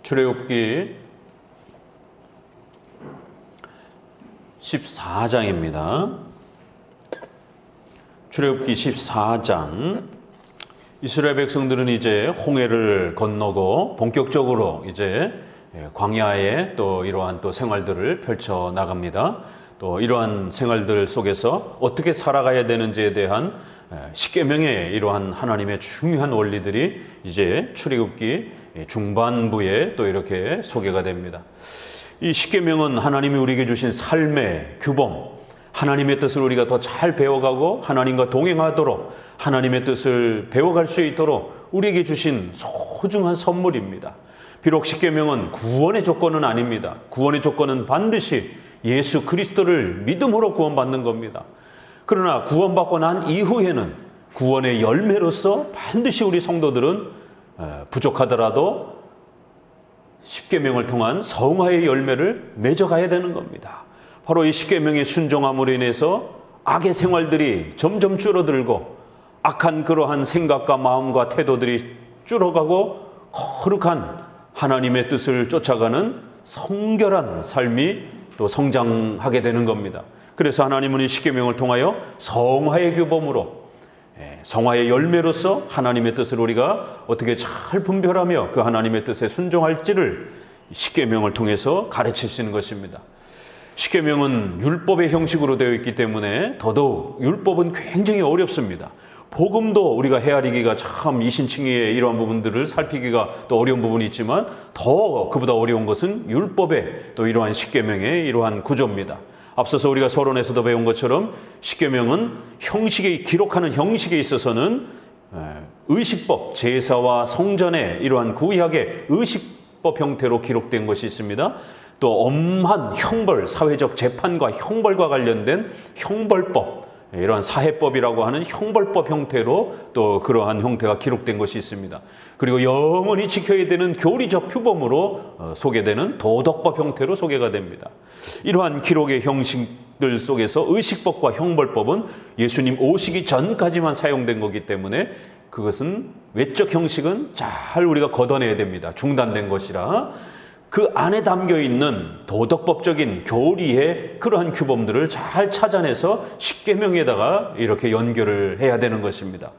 출애굽기 14장입니다. 출애굽기 14장. 이스라엘 백성들은 이제 홍해를 건너고 본격적으로 이제 광야에 또 이러한 또 생활들을 펼쳐 나갑니다. 또 이러한 생활들 속에서 어떻게 살아가야 되는지에 대한 십계명의 이러한 하나님의 중요한 원리들이 이제 출애굽기 중반부에 또 이렇게 소개가 됩니다. 이 십계명은 하나님이 우리에게 주신 삶의 규범, 하나님의 뜻을 우리가 더 잘 배워가고 하나님과 동행하도록 하나님의 뜻을 배워갈 수 있도록 우리에게 주신 소중한 선물입니다. 비록 십계명은 구원의 조건은 아닙니다. 구원의 조건은 반드시 예수 그리스도를 믿음으로 구원받는 겁니다. 그러나 구원받고 난 이후에는 구원의 열매로서 반드시 우리 성도들은 부족하더라도 십계명을 통한 성화의 열매를 맺어가야 되는 겁니다. 바로 이 십계명의 순종함으로 인해서 악의 생활들이 점점 줄어들고 악한 그러한 생각과 마음과 태도들이 줄어가고 거룩한 하나님의 뜻을 쫓아가는 성결한 삶이 또 성장하게 되는 겁니다. 그래서 하나님은 이 십계명을 통하여 성화의 규범으로 성화의 열매로서 하나님의 뜻을 우리가 어떻게 잘 분별하며 그 하나님의 뜻에 순종할지를 십계명을 통해서 가르치시는 것입니다. 십계명은 율법의 형식으로 되어 있기 때문에 더더욱 율법은 굉장히 어렵습니다. 복음도 우리가 헤아리기가 참 이신칭의의 이러한 부분들을 살피기가 또 어려운 부분이 있지만 더 그보다 어려운 것은 율법의 또 이러한 십계명의 이러한 구조입니다. 앞서서 우리가 서론에서도 배운 것처럼 십계명은 형식에 기록하는 형식에 있어서는 의식법, 제사와 성전의 이러한 구약의 의식법 형태로 기록된 것이 있습니다. 또 엄한 형벌, 사회적 재판과 형벌과 관련된 형벌법, 이러한 사해법이라고 하는 형벌법 형태로 또 그러한 형태가 기록된 것이 있습니다. 그리고 영원히 지켜야 되는 교리적 규범으로 소개되는 도덕법 형태로 소개가 됩니다. 이러한 기록의 형식들 속에서 의식법과 형벌법은 예수님 오시기 전까지만 사용된 거기 때문에 그것은 외적 형식은 잘 우리가 걷어내야 됩니다. 중단된 것이라. 그 안에 담겨 있는 도덕법적인 교리의 그러한 규범들을 잘 찾아내서 십계명에다가 이렇게 연결을 해야 되는 것입니다.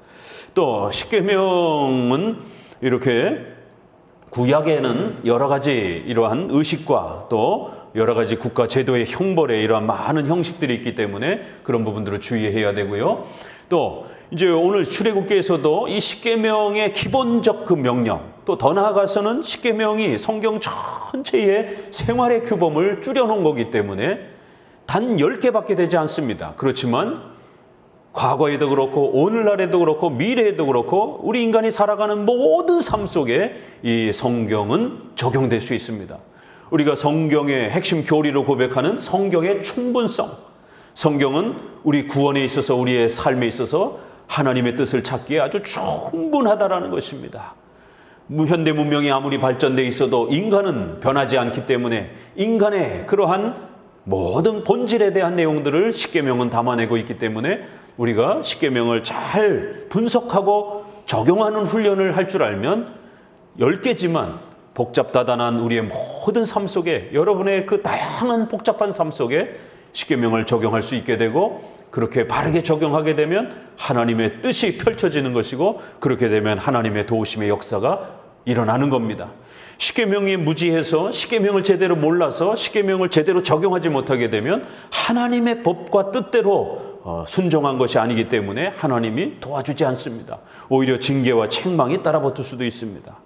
또 십계명은 이렇게 구약에는 여러 가지 이러한 의식과 또 여러 가지 국가 제도의 형벌에 이러한 많은 형식들이 있기 때문에 그런 부분들을 주의해야 되고요. 또 이제 오늘 출애굽기에서도 이 십계명의 기본적 그 명령, 또 더 나아가서는 십계명이 성경 전체의 생활의 규범을 줄여놓은 거기 때문에 단 10개밖에 되지 않습니다. 그렇지만 과거에도 그렇고 오늘날에도 그렇고 미래에도 그렇고 우리 인간이 살아가는 모든 삶 속에 이 성경은 적용될 수 있습니다. 우리가 성경의 핵심 교리로 고백하는 성경의 충분성, 성경은 우리 구원에 있어서 우리의 삶에 있어서 하나님의 뜻을 찾기에 아주 충분하다라는 것입니다. 현대 문명이 아무리 발전되어 있어도 인간은 변하지 않기 때문에 인간의 그러한 모든 본질에 대한 내용들을 십계명은 담아내고 있기 때문에 우리가 십계명을 잘 분석하고 적용하는 훈련을 할 줄 알면 10개지만 복잡다단한 우리의 모든 삶 속에 여러분의 그 다양한 복잡한 삶 속에 십계명을 적용할 수 있게 되고 그렇게 바르게 적용하게 되면 하나님의 뜻이 펼쳐지는 것이고 그렇게 되면 하나님의 도우심의 역사가 일어나는 겁니다. 십계명이 무지해서 십계명을 제대로 몰라서 십계명을 제대로 적용하지 못하게 되면 하나님의 법과 뜻대로 순종한 것이 아니기 때문에 하나님이 도와주지 않습니다. 오히려 징계와 책망이 따라붙을 수도 있습니다.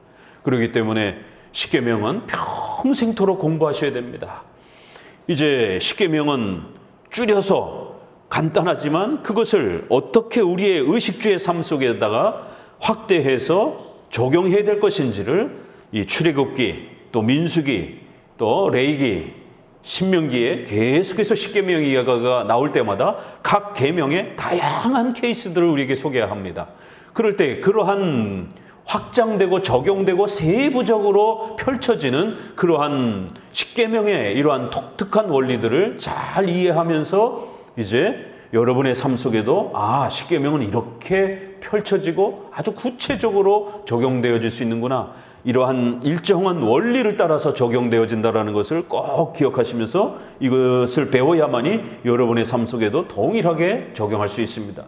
그렇기 때문에 십계명은 평생토록 공부하셔야 됩니다. 이제 십계명은 줄여서 간단하지만 그것을 어떻게 우리의 의식주의 삶 속에다가 확대해서 적용해야 될 것인지를 이 출애굽기, 또 민수기, 또 레위기, 신명기에 계속해서 십계명 이야기가 나올 때마다 각 계명의 다양한 케이스들을 우리에게 소개합니다. 그럴 때 그러한 확장되고 적용되고 세부적으로 펼쳐지는 그러한 십계명의 이러한 독특한 원리들을 잘 이해하면서 이제 여러분의 삶 속에도 십계명은 이렇게 펼쳐지고 아주 구체적으로 적용되어질 수 있는구나. 이러한 일정한 원리를 따라서 적용되어진다는 것을 꼭 기억하시면서 이것을 배워야만이 여러분의 삶 속에도 동일하게 적용할 수 있습니다.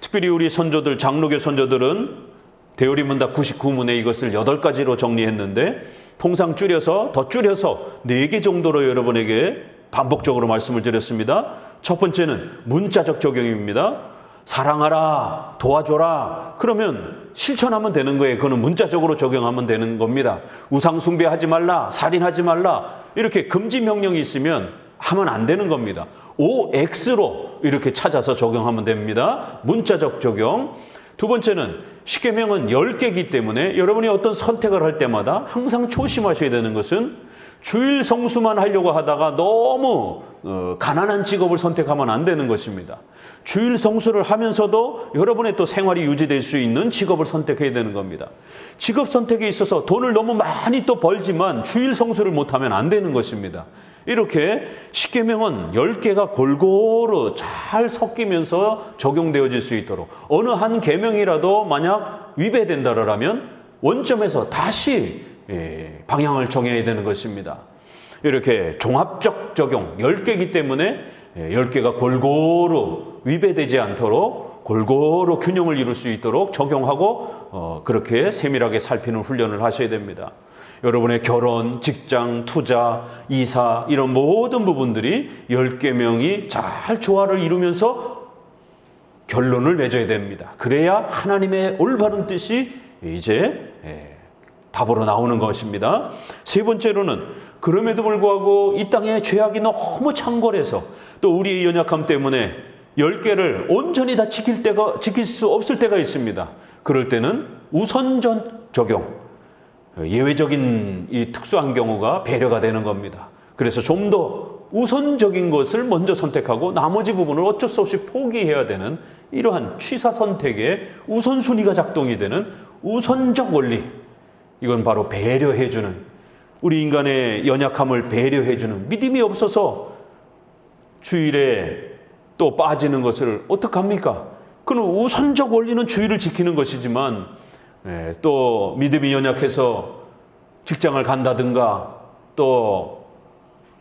특별히 우리 선조들, 장로교 선조들은 대우리문답 99문에 이것을 8가지로 정리했는데 통상 더 줄여서 4개 정도로 여러분에게 반복적으로 말씀을 드렸습니다. 첫 번째는 문자적 적용입니다. 사랑하라, 도와줘라. 그러면 실천하면 되는 거예요. 그거는 문자적으로 적용하면 되는 겁니다. 우상 숭배하지 말라, 살인하지 말라. 이렇게 금지 명령이 있으면 하면 안 되는 겁니다. OX로 이렇게 찾아서 적용하면 됩니다. 문자적 적용. 두 번째는 십계명은 10개이기 때문에 여러분이 어떤 선택을 할 때마다 항상 조심하셔야 되는 것은 주일 성수만 하려고 하다가 너무 가난한 직업을 선택하면 안 되는 것입니다. 주일 성수를 하면서도 여러분의 또 생활이 유지될 수 있는 직업을 선택해야 되는 겁니다. 직업 선택에 있어서 돈을 너무 많이 또 벌지만 주일 성수를 못하면 안 되는 것입니다. 이렇게 십계명은 10개가 골고루 잘 섞이면서 적용되어질 수 있도록 어느 한 계명이라도 만약 위배된다라면 원점에서 다시 방향을 정해야 되는 것입니다. 이렇게 종합적 적용 10개이기 때문에 10개가 골고루 위배되지 않도록 골고루 균형을 이룰 수 있도록 적용하고 그렇게 세밀하게 살피는 훈련을 하셔야 됩니다. 여러분의 결혼, 직장, 투자, 이사 이런 모든 부분들이 10계명이 잘 조화를 이루면서 결론을 맺어야 됩니다. 그래야 하나님의 올바른 뜻이 이제 답으로 나오는 것입니다. 세 번째로는 그럼에도 불구하고 이 땅에 죄악이 너무 창궐해서 또 우리의 연약함 때문에 10개를 온전히 다 지킬 수 없을 때가 있습니다. 그럴 때는 우선전 적용, 예외적인 이 특수한 경우가 배려가 되는 겁니다. 그래서 좀 더 우선적인 것을 먼저 선택하고 나머지 부분을 어쩔 수 없이 포기해야 되는 이러한 취사 선택의 우선순위가 작동이 되는 우선적 원리, 이건 바로 배려해주는, 우리 인간의 연약함을 배려해주는, 믿음이 없어서 주일에 또 빠지는 것을 어떡합니까? 그는 우선적 원리는 주일을 지키는 것이지만 또 믿음이 연약해서 직장을 간다든가 또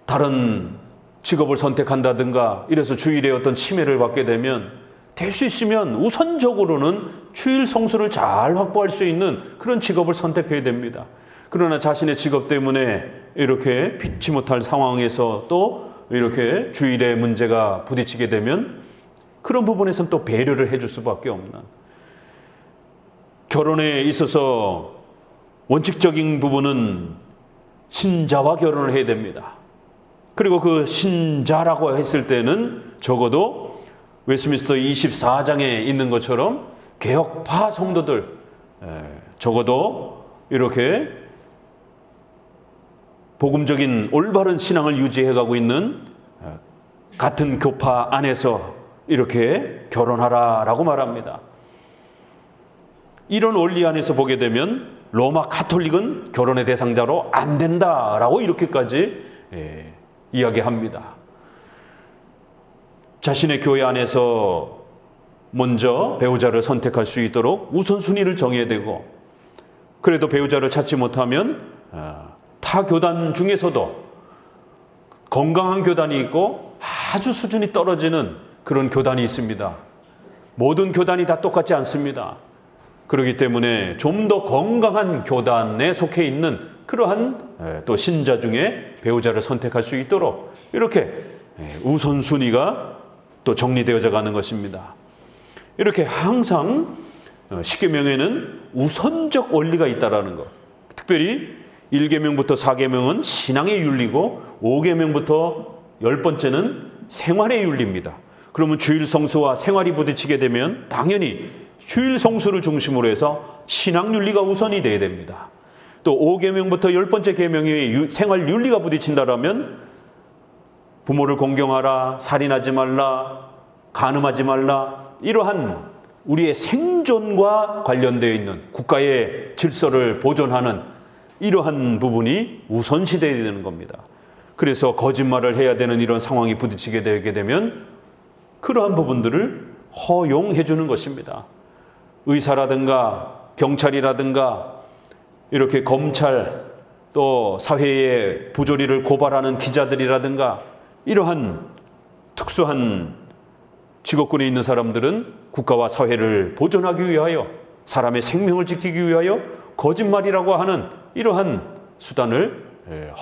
다른 직업을 선택한다든가 이래서 주일에 어떤 침해를 받게 되면 될 수 있으면 우선적으로는 주일 성수를 잘 확보할 수 있는 그런 직업을 선택해야 됩니다. 그러나 자신의 직업 때문에 이렇게 피치 못할 상황에서 또 이렇게 주일에 문제가 부딪히게 되면 그런 부분에서는 또 배려를 해줄 수밖에 없는, 결혼에 있어서 원칙적인 부분은 신자와 결혼을 해야 됩니다. 그리고 그 신자라고 했을 때는 적어도 웨스트민스터 24장에 있는 것처럼 개혁파 성도들 적어도 이렇게 복음적인 올바른 신앙을 유지해가고 있는 같은 교파 안에서 이렇게 결혼하라라고 말합니다. 이런 원리 안에서 보게 되면 로마 가톨릭은 결혼의 대상자로 안 된다라고 이렇게까지 이야기합니다. 자신의 교회 안에서 먼저 배우자를 선택할 수 있도록 우선순위를 정해야 되고, 그래도 배우자를 찾지 못하면 타 교단 중에서도 건강한 교단이 있고 아주 수준이 떨어지는 그런 교단이 있습니다. 모든 교단이 다 똑같지 않습니다. 그렇기 때문에 좀 더 건강한 교단에 속해 있는 그러한 또 신자 중에 배우자를 선택할 수 있도록 이렇게 우선순위가 또 정리되어져 가는 것입니다. 이렇게 항상 십계명에는 우선적 원리가 있다라는 것. 특별히 1계명부터 4계명은 신앙의 윤리고 5계명부터 10번째는 생활의 윤리입니다. 그러면 주일 성수와 생활이 부딪히게 되면 당연히 주일 성수를 중심으로 해서 신앙 윤리가 우선이 돼야 됩니다. 또 5계명부터 10번째 계명이 생활 윤리가 부딪힌다라면 부모를 공경하라, 살인하지 말라, 간음하지 말라, 이러한 우리의 생존과 관련되어 있는 국가의 질서를 보존하는 이러한 부분이 우선시되어야 되는 겁니다. 그래서 거짓말을 해야 되는 이런 상황이 부딪히게 되게 되면 그러한 부분들을 허용해 주는 것입니다. 의사라든가 경찰이라든가 이렇게 검찰 또 사회의 부조리를 고발하는 기자들이라든가 이러한 특수한 직업군에 있는 사람들은 국가와 사회를 보존하기 위하여 사람의 생명을 지키기 위하여 거짓말이라고 하는 이러한 수단을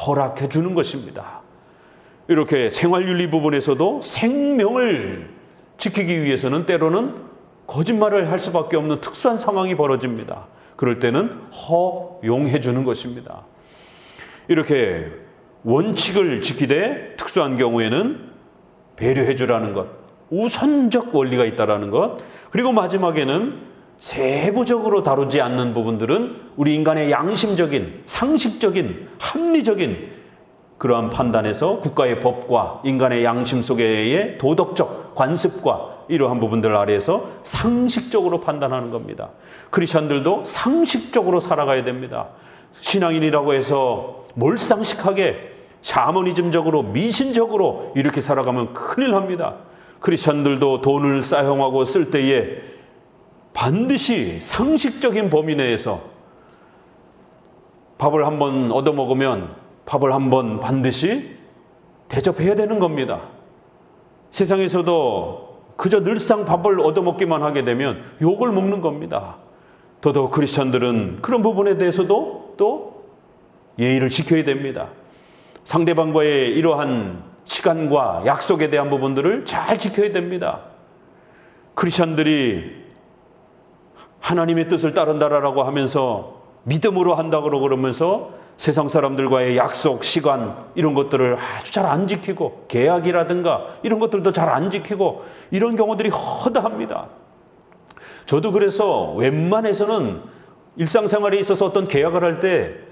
허락해 주는 것입니다. 이렇게 생활윤리 부분에서도 생명을 지키기 위해서는 때로는 거짓말을 할 수밖에 없는 특수한 상황이 벌어집니다. 그럴 때는 허용해 주는 것입니다. 이렇게 원칙을 지키되 특수한 경우에는 배려해 주라는 것, 우선적 원리가 있다라는 것, 그리고 마지막에는 세부적으로 다루지 않는 부분들은 우리 인간의 양심적인, 상식적인, 합리적인 그러한 판단에서 국가의 법과 인간의 양심 속의 도덕적 관습과 이러한 부분들 아래에서 상식적으로 판단하는 겁니다. 크리스천들도 상식적으로 살아가야 됩니다. 신앙인이라고 해서 몰상식하게 샤머니즘적으로 미신적으로 이렇게 살아가면 큰일 납니다. 크리스천들도 돈을 사용하고 쓸 때에 반드시 상식적인 범위 내에서 밥을 한번 얻어먹으면 밥을 한번 반드시 대접해야 되는 겁니다. 세상에서도 그저 늘상 밥을 얻어먹기만 하게 되면 욕을 먹는 겁니다. 더더욱 크리스천들은 그런 부분에 대해서도 또 예의를 지켜야 됩니다. 상대방과의 이러한 시간과 약속에 대한 부분들을 잘 지켜야 됩니다. 크리스천들이 하나님의 뜻을 따른다라고 하면서 믿음으로 한다고 그러면서 세상 사람들과의 약속, 시간 이런 것들을 아주 잘 안 지키고 계약이라든가 이런 것들도 잘 안 지키고 이런 경우들이 허다합니다. 저도 그래서 웬만해서는 일상생활에 있어서 어떤 계약을 할 때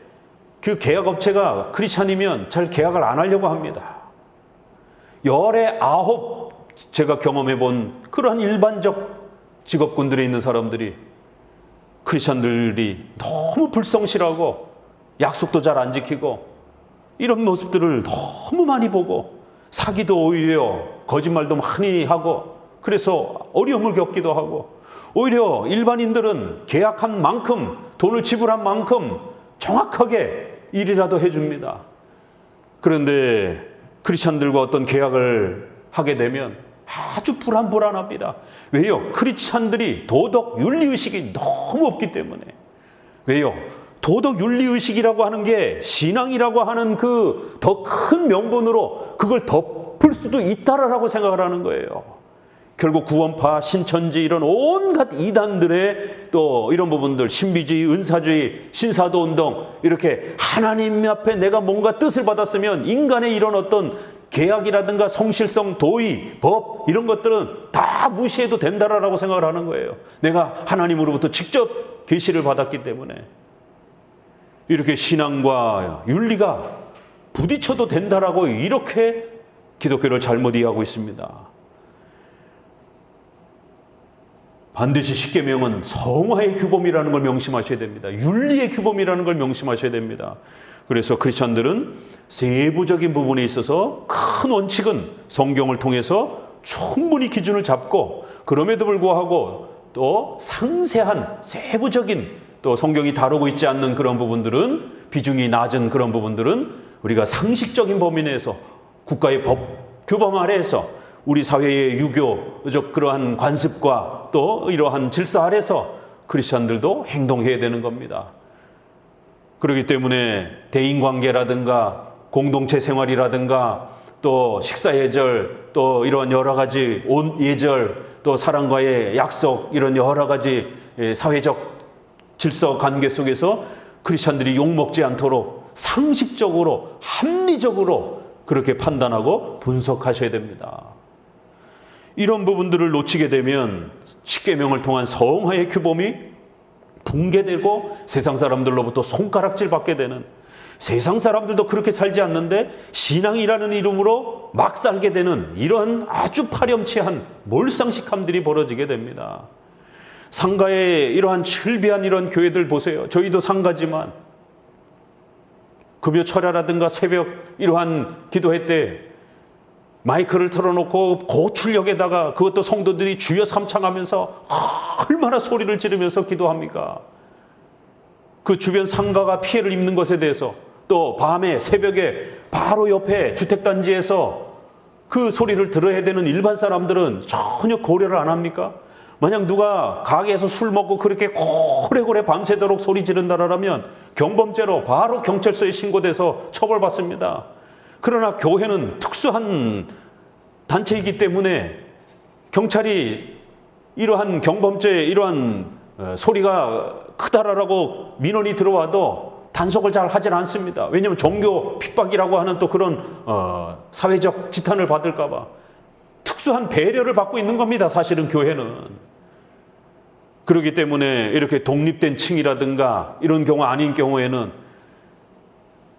그 계약업체가 크리스찬이면 잘 계약을 안 하려고 합니다. 열에 9 제가 경험해 본 그러한 일반적 직업군들에 있는 사람들이 크리스찬들이 너무 불성실하고 약속도 잘 안 지키고 이런 모습들을 너무 많이 보고 사기도 오히려 거짓말도 많이 하고 그래서 어려움을 겪기도 하고 오히려 일반인들은 계약한 만큼 돈을 지불한 만큼 정확하게 일이라도 해줍니다. 그런데 크리스찬들과 어떤 계약을 하게 되면 아주 불안합니다. 왜요? 크리스찬들이 도덕 윤리의식이 너무 없기 때문에. 왜요? 도덕 윤리의식이라고 하는 게 신앙이라고 하는 그 더 큰 명분으로 그걸 덮을 수도 있다라고 생각을 하는 거예요. 결국 구원파, 신천지 이런 온갖 이단들의 또 이런 부분들, 신비주의, 은사주의, 신사도 운동 이렇게 하나님 앞에 내가 뭔가 뜻을 받았으면 인간의 이런 어떤 계약이라든가 성실성, 도의, 법 이런 것들은 다 무시해도 된다라고 생각을 하는 거예요. 내가 하나님으로부터 직접 계시를 받았기 때문에 이렇게 신앙과 윤리가 부딪혀도 된다라고 이렇게 기독교를 잘못 이해하고 있습니다. 반드시 십계명은 성화의 규범이라는 걸 명심하셔야 됩니다. 윤리의 규범이라는 걸 명심하셔야 됩니다. 그래서 크리스천들은 세부적인 부분에 있어서 큰 원칙은 성경을 통해서 충분히 기준을 잡고 그럼에도 불구하고 또 상세한 세부적인 또 성경이 다루고 있지 않는 그런 부분들은 비중이 낮은 그런 부분들은 우리가 상식적인 범위 내에서 국가의 법 규범 아래에서 우리 사회의 유교적 그러한 관습과 또 이러한 질서 아래서 크리스천들도 행동해야 되는 겁니다. 그렇기 때문에 대인관계라든가 공동체 생활이라든가 또 식사 예절 또 이런 여러 가지 온 예절 또 사람과의 약속 이런 여러 가지 사회적 질서 관계 속에서 크리스천들이 욕먹지 않도록 상식적으로 합리적으로 그렇게 판단하고 분석하셔야 됩니다. 이런 부분들을 놓치게 되면 십계명을 통한 성화의 규범이 붕괴되고 세상 사람들로부터 손가락질 받게 되는 세상 사람들도 그렇게 살지 않는데 신앙이라는 이름으로 막 살게 되는 이런 아주 파렴치한 몰상식함들이 벌어지게 됩니다. 상가에 이러한 출비한 이런 교회들 보세요. 저희도 상가지만 금요 철야라든가 새벽 이러한 기도회 때 마이크를 틀어놓고 고출력에다가 그것도 성도들이 주여 삼창하면서 얼마나 소리를 지르면서 기도합니까? 그 주변 상가가 피해를 입는 것에 대해서, 또 밤에 새벽에 바로 옆에 주택단지에서 그 소리를 들어야 되는 일반 사람들은 전혀 고려를 안 합니까? 만약 누가 가게에서 술 먹고 그렇게 고래고래 밤새도록 소리 지른다라면 경범죄로 바로 경찰서에 신고돼서 처벌받습니다. 그러나 교회는 특수한 단체이기 때문에 경찰이 이러한 경범죄, 이러한 소리가 크다라고 민원이 들어와도 단속을 잘 하질 않습니다. 왜냐하면 종교 핍박이라고 하는 또 그런 사회적 지탄을 받을까 봐 특수한 배려를 받고 있는 겁니다. 사실은 교회는. 그렇기 때문에 이렇게 독립된 층이라든가 이런 경우 아닌 경우에는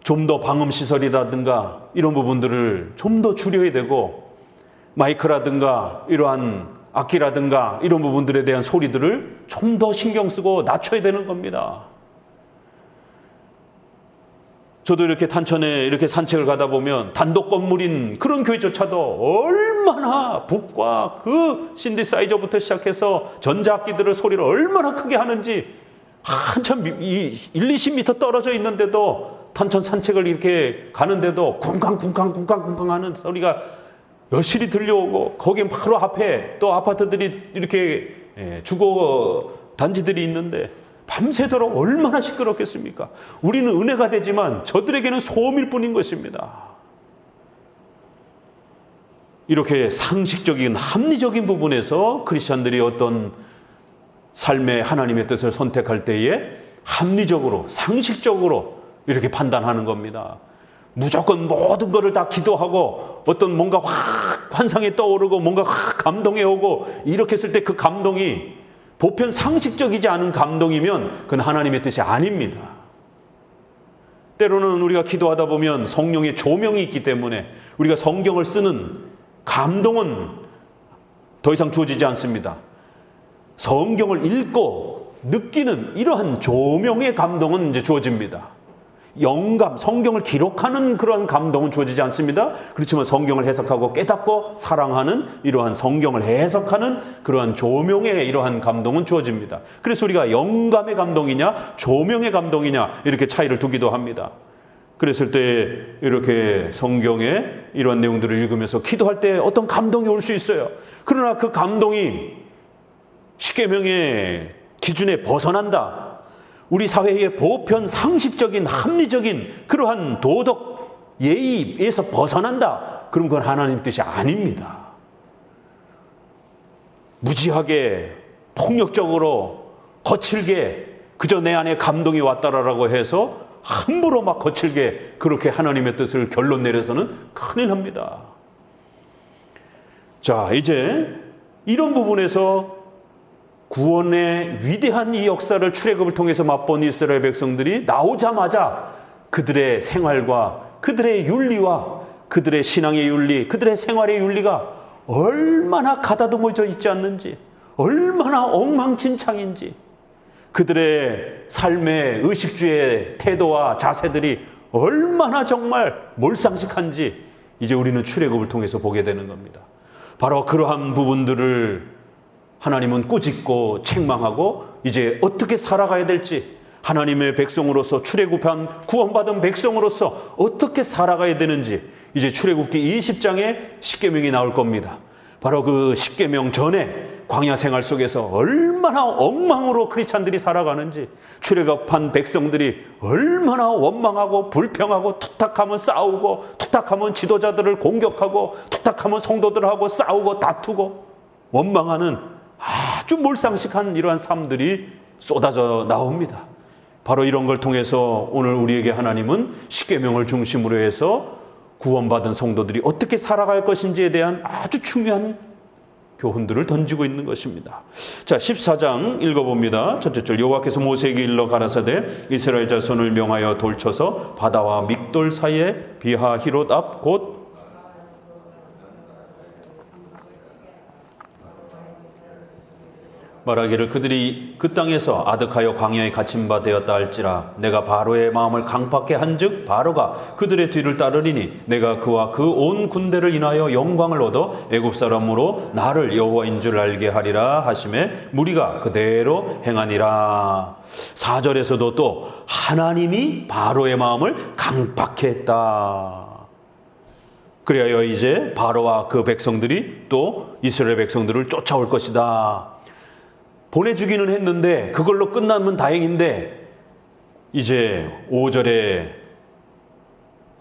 좀 더 방음시설이라든가 이런 부분들을 좀 더 줄여야 되고, 마이크라든가 이러한 악기라든가 이런 부분들에 대한 소리들을 좀 더 신경 쓰고 낮춰야 되는 겁니다. 저도 이렇게 탄천에 이렇게 산책을 가다 보면 단독 건물인 그런 교회조차도 얼마나 북과 그 신디사이저부터 시작해서 전자악기들을 소리를 얼마나 크게 하는지, 한참 1-20m 떨어져 있는데도 탄천 산책을 이렇게 가는데도 쿵쾅쿵쾅쿵쾅쿵쾅 하는 소리가 여실히 들려오고, 거기 바로 앞에 또 아파트들이 이렇게 주거 단지들이 있는데 밤새도록 얼마나 시끄럽겠습니까? 우리는 은혜가 되지만 저들에게는 소음일 뿐인 것입니다. 이렇게 상식적인 합리적인 부분에서 크리스천들이 어떤 삶의 하나님의 뜻을 선택할 때에 합리적으로 상식적으로 이렇게 판단하는 겁니다. 무조건 모든 것을 다 기도하고 어떤 뭔가 확 환상이 떠오르고 뭔가 확 감동이 오고 이렇게 했을 때 그 감동이 보편 상식적이지 않은 감동이면 그건 하나님의 뜻이 아닙니다. 때로는 우리가 기도하다 보면 성령의 조명이 있기 때문에 우리가 성경을 쓰는 감동은 더 이상 주어지지 않습니다. 성경을 읽고 느끼는 이러한 조명의 감동은 이제 주어집니다. 영감, 성경을 기록하는 그러한 감동은 주어지지 않습니다. 그렇지만 성경을 해석하고 깨닫고 사랑하는 이러한 성경을 해석하는 그러한 조명의 이러한 감동은 주어집니다. 그래서 우리가 영감의 감동이냐 조명의 감동이냐 이렇게 차이를 두기도 합니다. 그랬을 때 이렇게 성경의 이러한 내용들을 읽으면서 기도할 때 어떤 감동이 올 수 있어요. 그러나 그 감동이 십계명의 기준에 벗어난다, 우리 사회의 보편 상식적인 합리적인 그러한 도덕 예의에서 벗어난다, 그럼 그건 하나님 뜻이 아닙니다. 무지하게 폭력적으로 거칠게 그저 내 안에 감동이 왔다라고 해서 함부로 막 거칠게 그렇게 하나님의 뜻을 결론 내려서는 큰일 납니다. 자, 이제 이런 부분에서 구원의 위대한 이 역사를 출애굽을 통해서 맛본 이스라엘 백성들이 나오자마자 그들의 생활과 그들의 윤리와 그들의 신앙의 윤리, 그들의 생활의 윤리가 얼마나 가다듬어져 있지 않는지, 얼마나 엉망진창인지, 그들의 삶의 의식주의 태도와 자세들이 얼마나 정말 몰상식한지 이제 우리는 출애굽을 통해서 보게 되는 겁니다. 바로 그러한 부분들을 하나님은 꾸짖고 책망하고 이제 어떻게 살아가야 될지, 하나님의 백성으로서 출애굽한 구원받은 백성으로서 어떻게 살아가야 되는지 이제 출애굽기 20장에 십계명이 나올 겁니다. 바로 그 십계명 전에 광야 생활 속에서 얼마나 엉망으로 크리스찬들이 살아가는지, 출애굽한 백성들이 얼마나 원망하고 불평하고, 툭탁하면 싸우고, 툭탁하면 지도자들을 공격하고, 툭탁하면 성도들하고 싸우고 다투고 원망하는 아주 몰상식한 이러한 삶들이 쏟아져 나옵니다. 바로 이런 걸 통해서 오늘 우리에게 하나님은 십계명을 중심으로 해서 구원받은 성도들이 어떻게 살아갈 것인지에 대한 아주 중요한 교훈들을 던지고 있는 것입니다. 자, 14장 읽어봅니다. 첫째 절, 여호와께서 모세에게 일러 가라사대 이스라엘 자손을 명하여 돌쳐서 바다와 믹돌 사이에 비하히롯 앞 곧 말하기를 그들이 그 땅에서 아득하여 광야에 갇힌 바 되었다 할지라 내가 바로의 마음을 강팍해 한즉 바로가 그들의 뒤를 따르리니 내가 그와 그 온 군대를 인하여 영광을 얻어 애굽 사람으로 나를 여호와인 줄 알게 하리라 하심에 무리가 그대로 행하니라. 4절에서도 또 하나님이 바로의 마음을 강팍해 했다. 그리하여 이제 바로와 그 백성들이 또 이스라엘 백성들을 쫓아올 것이다. 보내주기는 했는데 그걸로 끝나면 다행인데 이제 5절에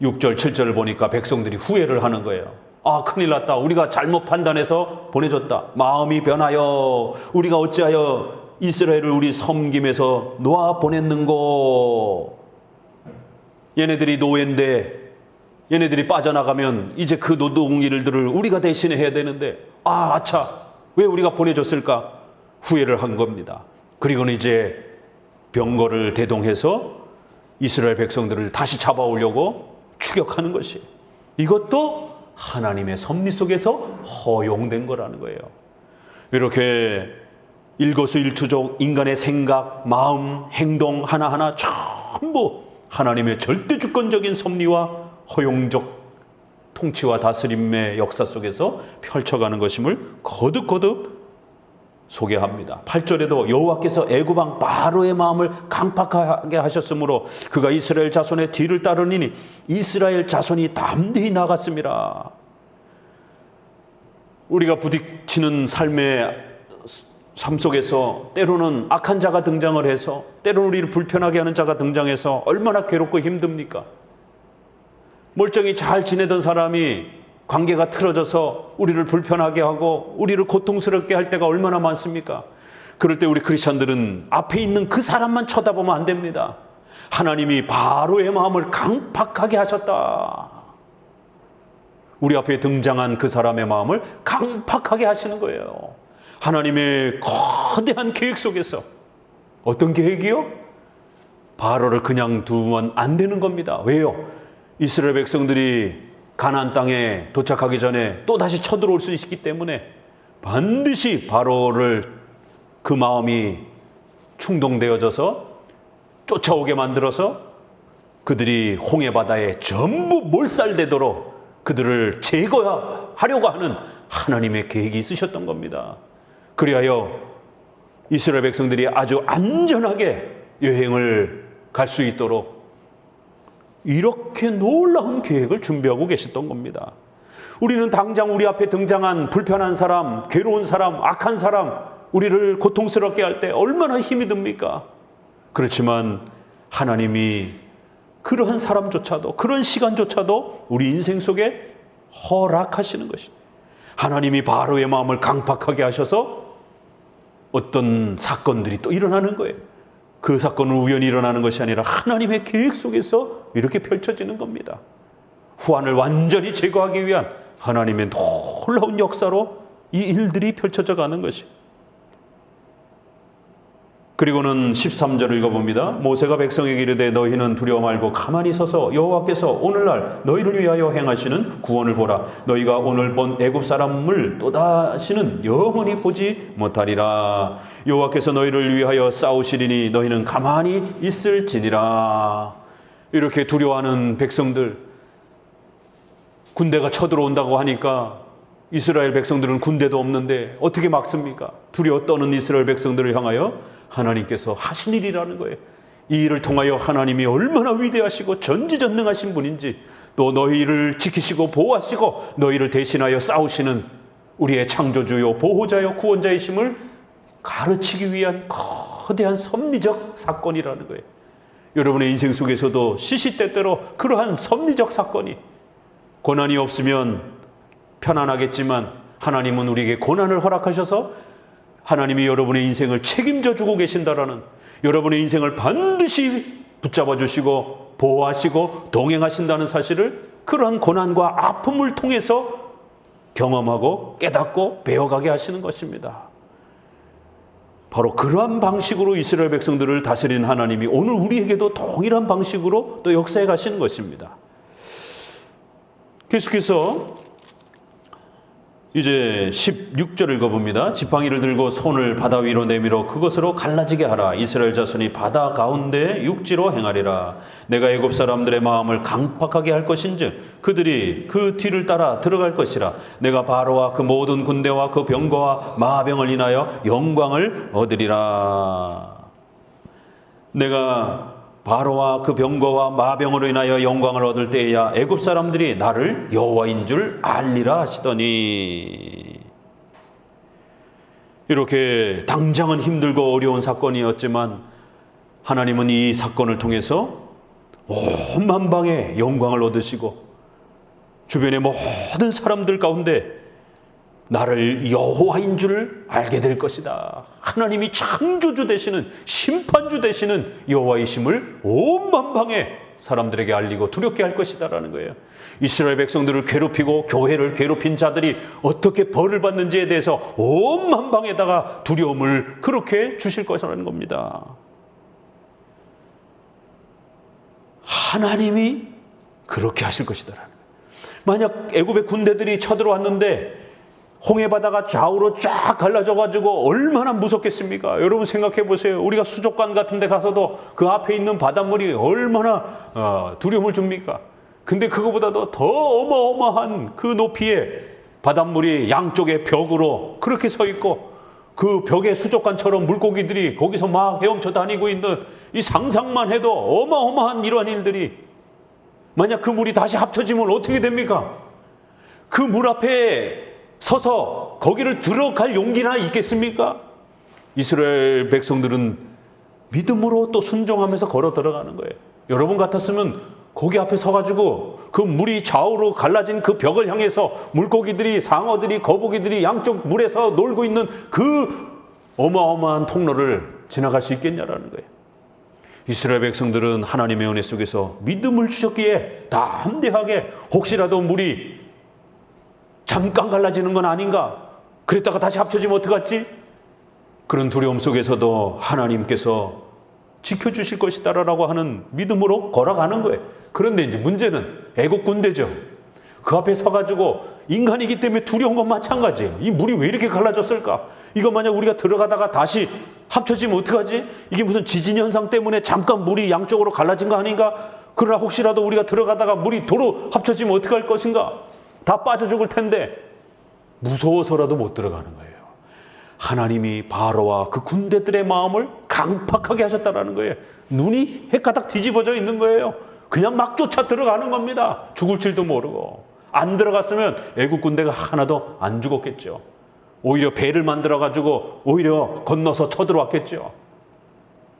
6절 7절을 보니까 백성들이 후회를 하는 거예요. 아, 큰일 났다. 우리가 잘못 판단해서 보내줬다. 마음이 변하여 우리가 어찌하여 이스라엘을 우리 섬김에서 놓아 보냈는고. 얘네들이 노예인데 얘네들이 빠져나가면 이제 그 노동 일들을 우리가 대신에 해야 되는데 아차, 왜 우리가 보내줬을까? 후회를 한 겁니다. 그리고는 이제 병거를 대동해서 이스라엘 백성들을 다시 잡아오려고 추격하는 것이, 이것도 하나님의 섭리 속에서 허용된 거라는 거예요. 이렇게 일거수일투족 인간의 생각, 마음, 행동 하나하나 전부 하나님의 절대 주권적인 섭리와 허용적 통치와 다스림의 역사 속에서 펼쳐가는 것임을 거듭거듭 소개합니다. 8절에도 여호와께서 애굽 왕 바로의 마음을 강팍하게 하셨으므로 그가 이스라엘 자손의 뒤를 따르니 이스라엘 자손이 담대히 나갔습니다. 우리가 부딪히는 삶의 삶 속에서 때로는 악한 자가 등장을 해서, 때로는 우리를 불편하게 하는 자가 등장해서 얼마나 괴롭고 힘듭니까? 멀쩡히 잘 지내던 사람이 관계가 틀어져서 우리를 불편하게 하고 우리를 고통스럽게 할 때가 얼마나 많습니까? 그럴 때 우리 크리스찬들은 앞에 있는 그 사람만 쳐다보면 안 됩니다. 하나님이 바로의 마음을 강팍하게 하셨다. 우리 앞에 등장한 그 사람의 마음을 강팍하게 하시는 거예요. 하나님의 거대한 계획 속에서. 어떤 계획이요? 바로를 그냥 두면 안 되는 겁니다. 왜요? 이스라엘 백성들이 가나안 땅에 도착하기 전에 또 다시 쳐들어올 수 있기 때문에 반드시 바로를 그 마음이 충동되어져서 쫓아오게 만들어서 그들이 홍해 바다에 전부 몰살되도록 그들을 제거하려고 하는 하나님의 계획이 있으셨던 겁니다. 그리하여 이스라엘 백성들이 아주 안전하게 여행을 갈 수 있도록 이렇게 놀라운 계획을 준비하고 계셨던 겁니다. 우리는 당장 우리 앞에 등장한 불편한 사람, 괴로운 사람, 악한 사람, 우리를 고통스럽게 할 때 얼마나 힘이 듭니까? 그렇지만 하나님이 그러한 사람조차도, 그런 시간조차도 우리 인생 속에 허락하시는 것이, 하나님이 바로의 마음을 강팍하게 하셔서 어떤 사건들이 또 일어나는 거예요. 그 사건은 우연히 일어나는 것이 아니라 하나님의 계획 속에서 이렇게 펼쳐지는 겁니다. 후환을 완전히 제거하기 위한 하나님의 놀라운 역사로 이 일들이 펼쳐져 가는 것이. 그리고는 13절을 읽어봅니다. 모세가 백성에게 이르되 너희는 두려워 말고 가만히 서서 여호와께서 오늘날 너희를 위하여 행하시는 구원을 보라. 너희가 오늘 본 애굽 사람을 또다시는 영원히 보지 못하리라. 여호와께서 너희를 위하여 싸우시리니 너희는 가만히 있을지니라. 이렇게 두려워하는 백성들, 군대가 쳐들어온다고 하니까 이스라엘 백성들은 군대도 없는데 어떻게 막습니까? 두려워 떠는 이스라엘 백성들을 향하여 하나님께서 하신 일이라는 거예요. 이 일을 통하여 하나님이 얼마나 위대하시고 전지전능하신 분인지, 또 너희를 지키시고 보호하시고 너희를 대신하여 싸우시는 우리의 창조주요 보호자요 구원자이심을 가르치기 위한 거대한 섭리적 사건이라는 거예요. 여러분의 인생 속에서도 시시때때로 그러한 섭리적 사건이, 고난이 없으면 편안하겠지만 하나님은 우리에게 고난을 허락하셔서 하나님이 여러분의 인생을 책임져 주고 계신다라는, 여러분의 인생을 반드시 붙잡아 주시고 보호하시고 동행하신다는 사실을 그러한 고난과 아픔을 통해서 경험하고 깨닫고 배워가게 하시는 것입니다. 바로 그러한 방식으로 이스라엘 백성들을 다스린 하나님이 오늘 우리에게도 동일한 방식으로 또 역사해 가시는 것입니다. 계속해서 이제 16절 읽어봅니다. 지팡이를 들고 손을 바다 위로 내밀어 그것으로 갈라지게 하라. 이스라엘 자손이 바다 가운데 육지로 행하리라. 내가 애굽 사람들의 마음을 강팍하게 할 것인즉 그들이 그 뒤를 따라 들어갈 것이라. 내가 바로와 그 모든 군대와 그 병거와 마병을 인하여 영광을 얻으리라. 내가 바로와 그 병거와 마병으로 인하여 영광을 얻을 때에야 애굽 사람들이 나를 여호와인 줄 알리라 하시더니, 이렇게 당장은 힘들고 어려운 사건이었지만 하나님은 이 사건을 통해서 온 만방에 영광을 얻으시고 주변의 모든 사람들 가운데 나를 여호와인 줄 알게 될 것이다. 하나님이 창조주 되시는, 심판주 되시는 여호와이심을 온 만방에 사람들에게 알리고 두렵게 할 것이다라는 거예요. 이스라엘 백성들을 괴롭히고 교회를 괴롭힌 자들이 어떻게 벌을 받는지에 대해서 온 만방에다가 두려움을 그렇게 주실 것이라는 겁니다. 하나님이 그렇게 하실 것이다라는 거예요. 만약 애굽의 군대들이 쳐들어왔는데 홍해바다가 좌우로 쫙 갈라져가지고 얼마나 무섭겠습니까? 여러분 생각해 보세요. 우리가 수족관 같은 데 가서도 그 앞에 있는 바닷물이 얼마나 두려움을 줍니까? 근데 그거보다도 더 어마어마한 그 높이에 바닷물이 양쪽에 벽으로 그렇게 서 있고 그 벽에 수족관처럼 물고기들이 거기서 막 헤엄쳐 다니고 있는 이 상상만 해도 어마어마한 이러한 일들이, 만약 그 물이 다시 합쳐지면 어떻게 됩니까? 그 물 앞에 서서 거기를 들어갈 용기나 있겠습니까? 이스라엘 백성들은 믿음으로 또 순종하면서 걸어 들어가는 거예요. 여러분 같았으면 거기 앞에 서가지고 그 물이 좌우로 갈라진 그 벽을 향해서 물고기들이, 상어들이, 거북이들이 양쪽 물에서 놀고 있는 그 어마어마한 통로를 지나갈 수 있겠냐라는 거예요. 이스라엘 백성들은 하나님의 은혜 속에서 믿음을 주셨기에 담대하게 혹시라도 물이 잠깐 갈라지는 건 아닌가? 그랬다가 다시 합쳐지면 어떡하지? 그런 두려움 속에서도 하나님께서 지켜주실 것이다라고 하는 믿음으로 걸어가는 거예요. 그런데 이제 문제는 애국 군대죠. 그 앞에 서가지고 인간이기 때문에 두려운 건 마찬가지예요. 이 물이 왜 이렇게 갈라졌을까? 이거 만약 우리가 들어가다가 다시 합쳐지면 어떡하지? 이게 무슨 지진 현상 때문에 잠깐 물이 양쪽으로 갈라진 거 아닌가? 그러나 혹시라도 우리가 들어가다가 물이 도로 합쳐지면 어떡할 것인가? 다 빠져 죽을 텐데 무서워서라도 못 들어가는 거예요. 하나님이 바로와 그 군대들의 마음을 강팍하게 하셨다라는 거예요. 눈이 헷가닥 뒤집어져 있는 거예요. 그냥 막 쫓아 들어가는 겁니다. 죽을 줄도 모르고. 안 들어갔으면 애국 군대가 하나도 안 죽었겠죠. 오히려 배를 만들어가지고 오히려 건너서 쳐들어왔겠죠.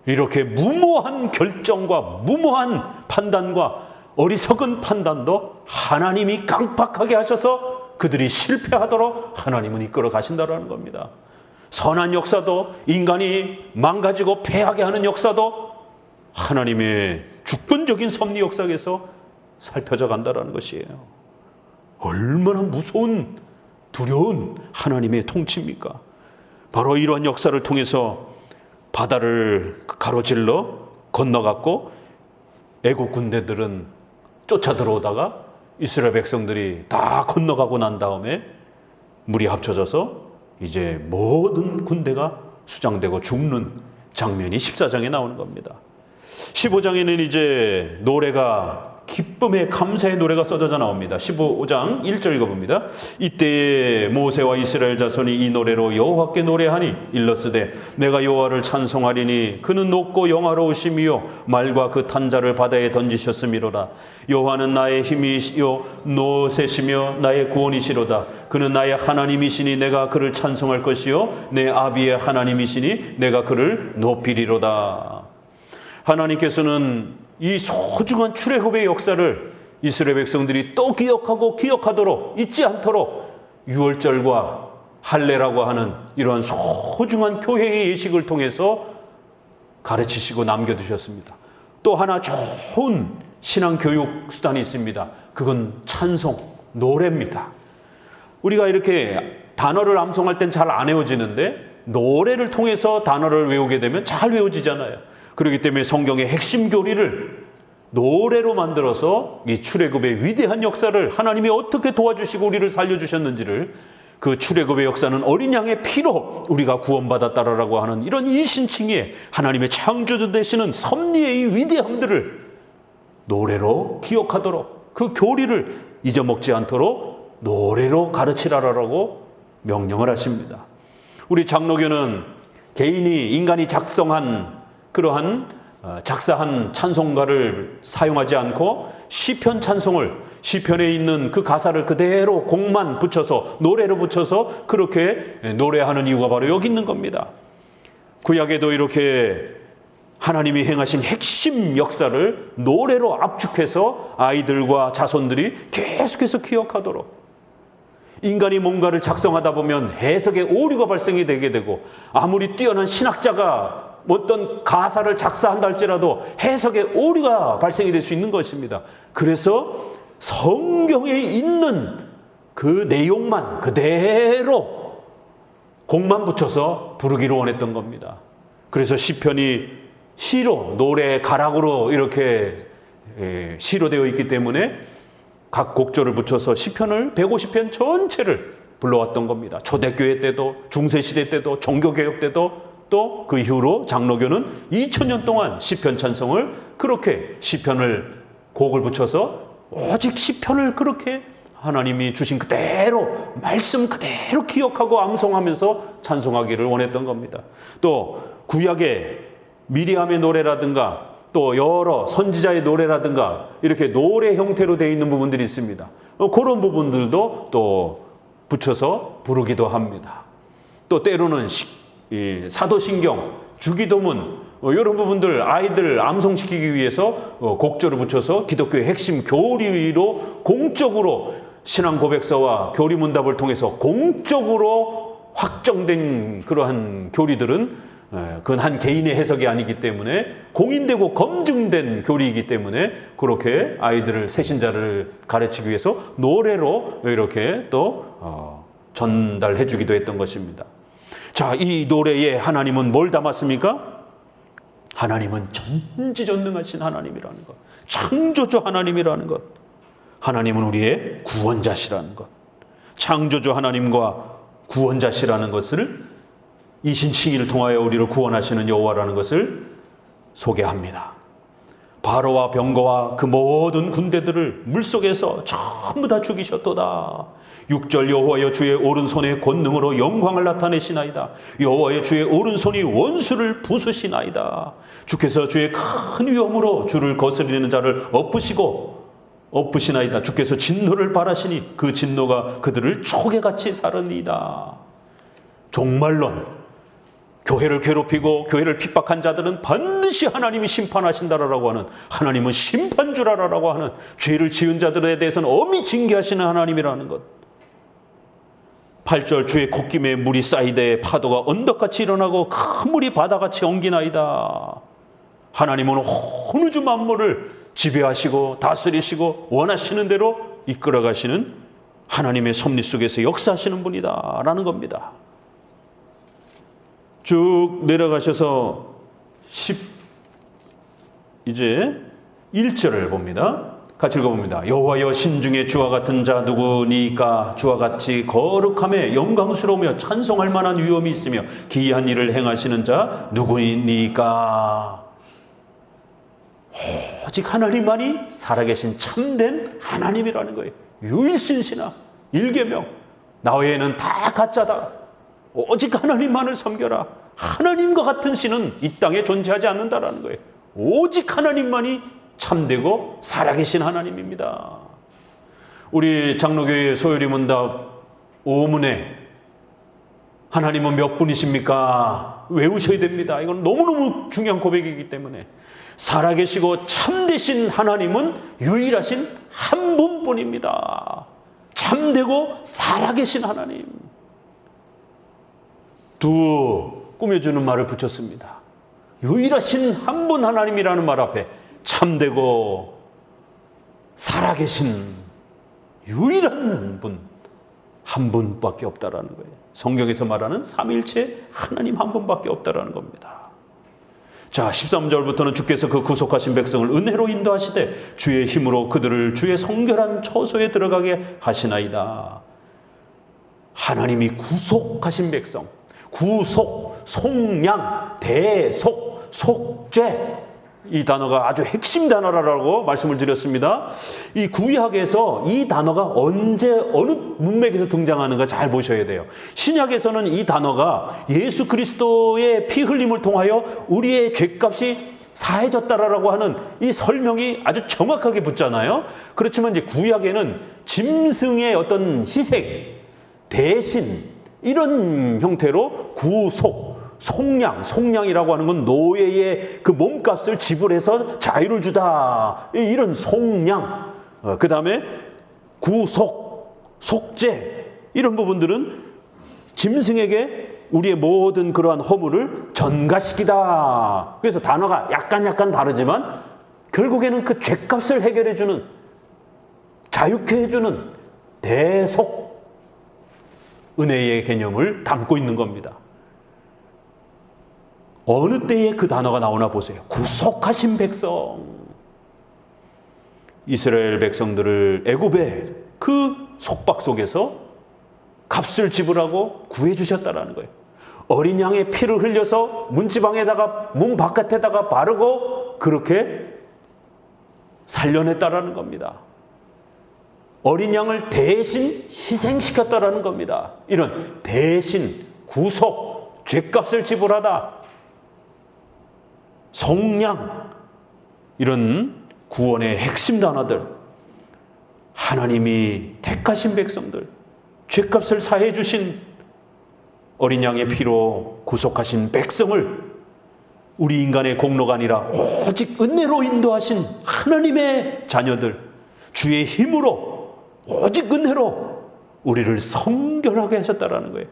이렇게 무모한 결정과 무모한 판단과 어리석은 판단도 하나님이 강팍하게 하셔서 그들이 실패하도록 하나님은 이끌어 가신다라는 겁니다. 선한 역사도, 인간이 망가지고 패하게 하는 역사도 하나님의 주권적인 섭리 역사에서 살펴져 간다라는 것이에요. 얼마나 무서운, 두려운 하나님의 통치입니까? 바로 이러한 역사를 통해서 바다를 가로질러 건너갔고 애국 군대들은 쫓아 들어오다가 이스라엘 백성들이 다 건너가고 난 다음에 물이 합쳐져서 이제 모든 군대가 수장되고 죽는 장면이 14장에 나오는 겁니다. 15장에는 이제 노래가, 기쁨의 감사의 노래가 써져 나옵니다. 15장 1절 읽어봅니다. 이때에 모세와 이스라엘 자손이 이 노래로 여호와께 노래하니 일렀으되 내가 여호와를 찬송하리니 그는 높고 영화로우심이요 말과 그 탄자를 바다에 던지셨음이로다. 여호와는 나의 힘이요 노새시며 나의 구원이시로다. 그는 나의 하나님이시니 내가 그를 찬송할 것이요 내 아비의 하나님이시니 내가 그를 높이리로다. 하나님께서는 이 소중한 출애굽의 역사를 이스라엘 백성들이 또 기억하고 기억하도록, 잊지 않도록 유월절과 할례라고 하는 이러한 소중한 교회의 예식을 통해서 가르치시고 남겨두셨습니다. 또 하나 좋은 신앙교육 수단이 있습니다. 그건 찬송, 노래입니다. 우리가 이렇게 단어를 암송할 땐 잘 안 외워지는데 노래를 통해서 단어를 외우게 되면 잘 외워지잖아요. 그렇기 때문에 성경의 핵심 교리를 노래로 만들어서 이 출애굽의 위대한 역사를 하나님이 어떻게 도와주시고 우리를 살려주셨는지를 그 출애굽의 역사는 어린 양의 피로 우리가 구원받았다라고 하는 이런 이신칭의 하나님의 창조주 되시는 섭리의 이 위대함들을 노래로 기억하도록, 그 교리를 잊어먹지 않도록 노래로 가르치라라고 명령을 하십니다. 우리 장로교는 개인이, 인간이 작사한 찬송가를 사용하지 않고 시편 찬송을, 시편에 있는 그 가사를 그대로 곡만 붙여서, 노래로 붙여서 그렇게 노래하는 이유가 바로 여기 있는 겁니다. 구약에도 이렇게 하나님이 행하신 핵심 역사를 노래로 압축해서 아이들과 자손들이 계속해서 기억하도록, 인간이 뭔가를 작성하다 보면 해석에 오류가 발생이 되게 되고, 아무리 뛰어난 신학자가 어떤 가사를 작사한다 할지라도 해석에 오류가 발생이 될 수 있는 것입니다. 그래서 성경에 있는 그 내용만 그대로 곡만 붙여서 부르기를 원했던 겁니다. 그래서 시편이 시로, 노래 가락으로 이렇게 시로 되어 있기 때문에 각 곡조를 붙여서 시편을 150편 전체를 불러왔던 겁니다. 초대교회 때도, 중세시대 때도, 종교개혁 때도, 또 그 이후로 장로교는 2000년 동안 시편 찬송을 그렇게, 시편을 곡을 붙여서 오직 시편을 그렇게 하나님이 주신 그대로, 말씀 그대로 기억하고 암송하면서 찬송하기를 원했던 겁니다. 또 구약의 미리암의 노래라든가 또 여러 선지자의 노래라든가 이렇게 노래 형태로 되어 있는 부분들이 있습니다. 그런 부분들도 또 붙여서 부르기도 합니다. 또 때로는 사도신경, 주기도문 이런 부분들 아이들 암송시키기 위해서 곡조를 붙여서 기독교의 핵심 교리로 공적으로 신앙 고백서와 교리문답을 통해서 공적으로 확정된 그러한 교리들은 그건 한 개인의 해석이 아니기 때문에 공인되고 검증된 교리이기 때문에 그렇게 아이들을, 새신자를 가르치기 위해서 노래로 이렇게 또 전달해 주기도 했던 것입니다. 자, 이 노래에 하나님은 뭘 담았습니까? 하나님은 전지전능하신 하나님이라는 것, 창조주 하나님이라는 것, 하나님은 우리의 구원자시라는 것, 창조주 하나님과 구원자시라는 것을, 이신칭의를 통하여 우리를 구원하시는 여호와라는 것을 소개합니다. 바로와 병거와 그 모든 군대들을 물속에서 전부 다 죽이셨도다. 6절 여호와여 주의 오른손의 권능으로 영광을 나타내시나이다. 여호와의 주의 오른손이 원수를 부수시나이다. 주께서 주의 큰 위엄으로 주를 거스리는 자를 엎으시나이다. 주께서 진노를 발하시니 그 진노가 그들을 초계같이 사르니이다. 종말론, 교회를 괴롭히고 교회를 핍박한 자들은 반드시 하나님이 심판하신다라고 하는, 하나님은 심판주라라고 하는, 죄를 지은 자들에 대해서는 엄히 징계하시는 하나님이라는 것. 8절 주의 콧김에 물이 쌓이되 파도가 언덕같이 일어나고 큰 물이 바다같이 엉기나이다. 하나님은 온 우주 만물을 지배하시고 다스리시고 원하시는 대로 이끌어가시는 하나님의 섭리 속에서 역사하시는 분이다 라는 겁니다. 쭉 내려가셔서 이제 1절을 봅니다. 같이 읽어봅니다. 여호와여 신중에 주와 같은 자 누구니까? 주와 같이 거룩함에 영광스러우며 찬송할 만한 위엄이 있으며 기이한 일을 행하시는 자 누구니까? 오직 하나님만이 살아계신 참된 하나님이라는 거예요. 유일신신아, 일계명. 나 외에는 다 가짜다. 오직 하나님만을 섬겨라. 하나님과 같은 신은 이 땅에 존재하지 않는다라는 거예요. 오직 하나님만이 참되고 살아계신 하나님입니다. 우리 장로교회 소요리 문답 5문에 하나님은 몇 분이십니까? 외우셔야 됩니다. 이건 너무너무 중요한 고백이기 때문에 살아계시고 참되신 하나님은 유일하신 한 분뿐입니다. 참되고 살아계신 하나님. 두 꾸며주는 말을 붙였습니다. 유일하신 한 분 하나님이라는 말 앞에 참되고 살아계신 유일한 분, 한 분밖에 없다라는 거예요. 성경에서 말하는 삼위일체 하나님 한 분밖에 없다라는 겁니다. 자, 13절부터는 주께서 그 구속하신 백성을 은혜로 인도하시되 주의 힘으로 그들을 주의 성결한 처소에 들어가게 하시나이다. 하나님이 구속하신 백성, 구속, 속량, 대속, 속죄, 이 단어가 아주 핵심 단어라고 말씀을 드렸습니다. 이 구약에서 이 단어가 언제 어느 문맥에서 등장하는가 잘 보셔야 돼요. 신약에서는 이 단어가 예수 그리스도의 피 흘림을 통하여 우리의 죄값이 사해졌다라고 하는 이 설명이 아주 정확하게 붙잖아요. 그렇지만 이제 구약에는 짐승의 어떤 희생, 대신 이런 형태로 구속, 속량이라고 하는 건 노예의 그 몸값을 지불해서 자유를 주다, 이런 속량, 그 다음에 구속, 속죄, 이런 부분들은 짐승에게 우리의 모든 그러한 허물을 전가시키다. 그래서 단어가 약간 다르지만 결국에는 그 죄값을 해결해주는, 자유케 해주는 대속, 은혜의 개념을 담고 있는 겁니다. 어느 때에 그 단어가 나오나 보세요. 구속하신 백성. 이스라엘 백성들을 애굽의 그 속박 속에서 값을 지불하고 구해주셨다라는 거예요. 어린 양의 피를 흘려서 문지방에다가, 문 바깥에다가 바르고 그렇게 살려냈다라는 겁니다. 어린 양을 대신 희생시켰다라는 겁니다. 이런 대신, 구속, 죄값을 지불하다, 속량, 이런 구원의 핵심 단어들, 하나님이 택하신 백성들, 죄값을 사해 주신 어린 양의 피로 구속하신 백성을 우리 인간의 공로가 아니라 오직 은혜로 인도하신 하나님의 자녀들, 주의 힘으로 오직 은혜로 우리를 성결하게 하셨다라는 거예요.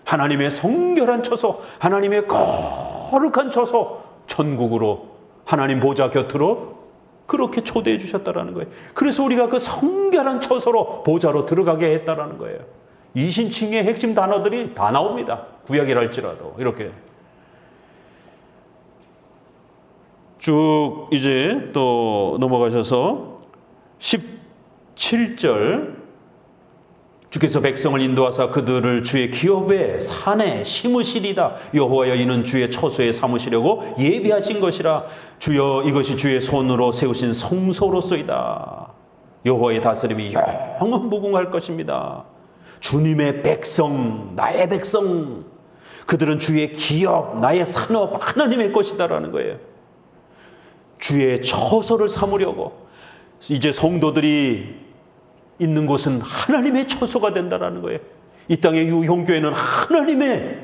하나님의 성결한 처소, 하나님의 거룩한 처소, 천국으로, 하나님 보좌 곁으로 그렇게 초대해 주셨다라는 거예요. 그래서 우리가 그 성결한 처소로, 보좌로 들어가게 했다라는 거예요. 이신칭의 핵심 단어들이 다 나옵니다. 구약이라 할지라도. 이렇게 쭉 이제 또 넘어가셔서 17절, 주께서 백성을 인도하사 그들을 주의 기업의 산에 심으시리다. 여호와여, 이는 주의 처소에 삼으시려고 예비하신 것이라. 주여, 이것이 주의 손으로 세우신 성소로소이다. 여호와의 다스림이 영원 무궁할 것입니다. 주님의 백성, 나의 백성, 그들은 주의 기업, 나의 산업, 하나님의 것이다라는 거예요. 주의 처소를 삼으려고, 이제 성도들이 있는 곳은 하나님의 처소가 된다라는 거예요. 이 땅의 유형교회는 하나님의